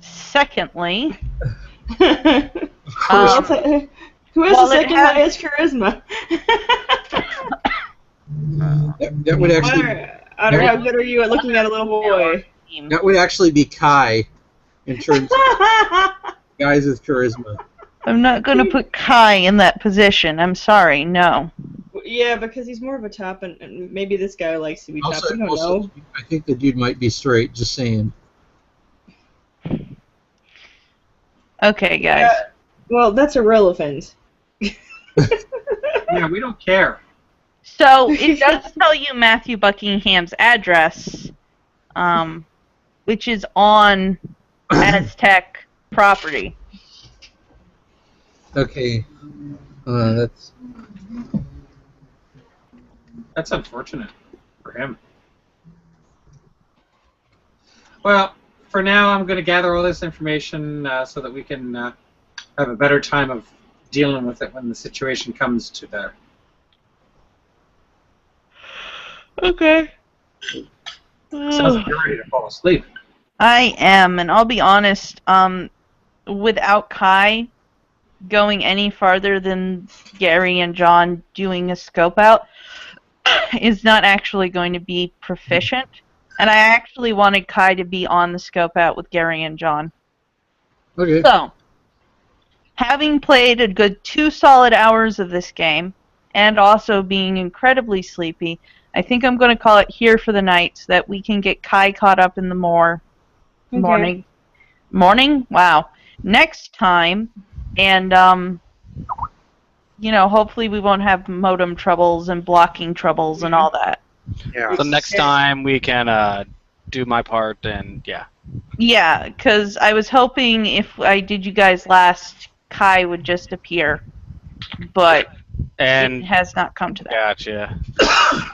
Secondly, who has the second highest charisma? That would actually. I don't know how good are you at looking at a little boy. That would actually be Kai, in terms of guys with charisma. I'm not going to put Kai in that position. I'm sorry, no. Yeah, because he's more of a top, and maybe this guy likes to be top. I don't know. I think the dude might be straight. Just saying. Okay, guys. Well, that's irrelevant. Yeah, we don't care. So it does tell you Matthew Buckingham's address, which is on Aztec property. Okay, that's unfortunate for him. Well, for now, I'm going to gather all this information so that we can have a better time of dealing with it when the situation comes to there. Okay. Sounds like you're ready to fall asleep. I am, and I'll be honest, without Kai going any farther than Gary and John doing a scope out is not actually going to be proficient. And I actually wanted Kai to be on the scope out with Gary and John. Okay. So, having played a good 2 solid hours of this game, and also being incredibly sleepy, I think I'm going to call it here for the night so that we can get Kai caught up in the morning. Morning? Wow. Next time, and, hopefully we won't have modem troubles and blocking troubles and all that. Yeah. So next time we can do my part and yeah. Yeah, because I was hoping if I did you guys last, Kai would just appear. But And it has not come to that. gotcha.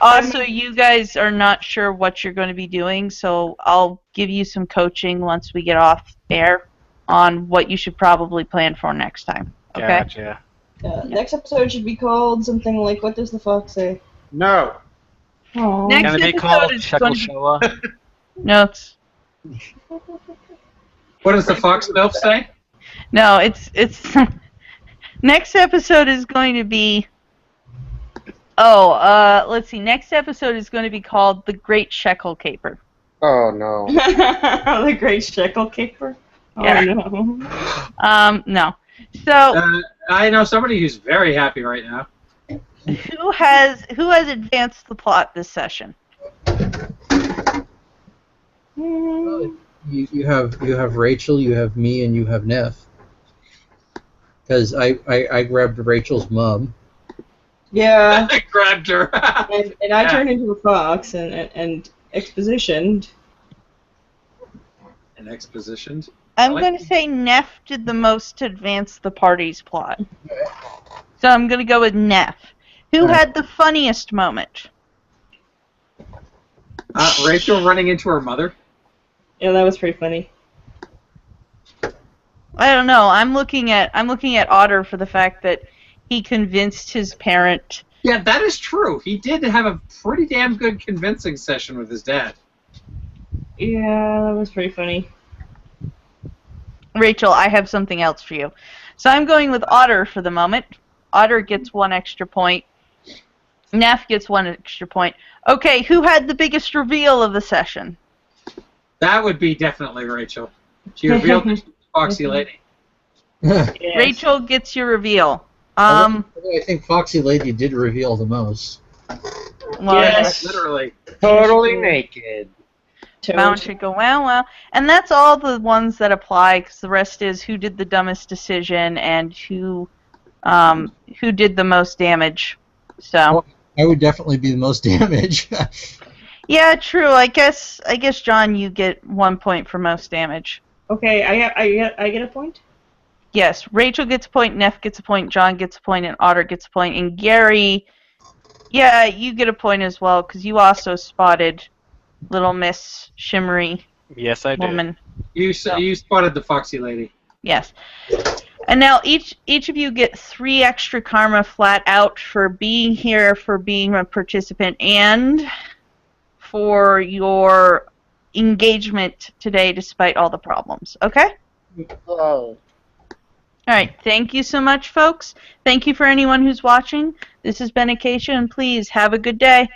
Also, you guys are not sure what you're going to be doing, so I'll give you some coaching once we get off air on what you should probably plan for next time. Okay? Gotcha. Next episode should be called something like, what does the fox say? No. Aww. Next Can it be episode called is going to be... Shekel No, it's... What does the Fox MILF say? No, it's... Next episode is going to be... let's see. Next episode is going to be called The Great Shekel Caper. Oh no. The Great Shekel Caper? Yeah. Oh, no. No. So, I know somebody who's very happy right now. who has advanced the plot this session? You have Rachel, you have me, and you have Neff. Because I grabbed Rachel's mom. Yeah. I grabbed her. and I turned into a fox and expositioned. And expositioned. I'm going to say Neff did the most to advance the party's plot. So I'm going to go with Neff. Who had the funniest moment? Rachel running into her mother. Yeah, that was pretty funny. I don't know. I'm looking at Otter for the fact that he convinced his parent. Yeah, that is true. He did have a pretty damn good convincing session with his dad. Yeah, that was pretty funny. Rachel, I have something else for you. So I'm going with Otter for the moment. Otter gets 1 extra point. Neff gets 1 extra point. Okay, who had the biggest reveal of the session? That would be definitely Rachel. She revealed the Foxy Lady. Yes. Rachel gets your reveal. I think Foxy Lady did reveal the most. Well, Yes. Literally. Totally naked. Mount should go well, and that's all the ones that apply. Because the rest is who did the dumbest decision and who did the most damage. So. Well, I would definitely be the most damage. Yeah, true. I guess John, you get 1 point for most damage. Okay, I get a point? Yes, Rachel gets a point, Neff gets a point, John gets a point, and Otter gets a point, and Gary, yeah, you get a point as well because you also spotted Little Miss Shimmery Yes, I did. woman. You spotted the Foxy Lady. Yes. And now each of you get 3 extra karma flat out for being here, for being a participant, and for your engagement today despite all the problems. Okay? Oh. All right. Thank you so much, folks. Thank you for anyone who's watching. This has been Acacia, and please have a good day.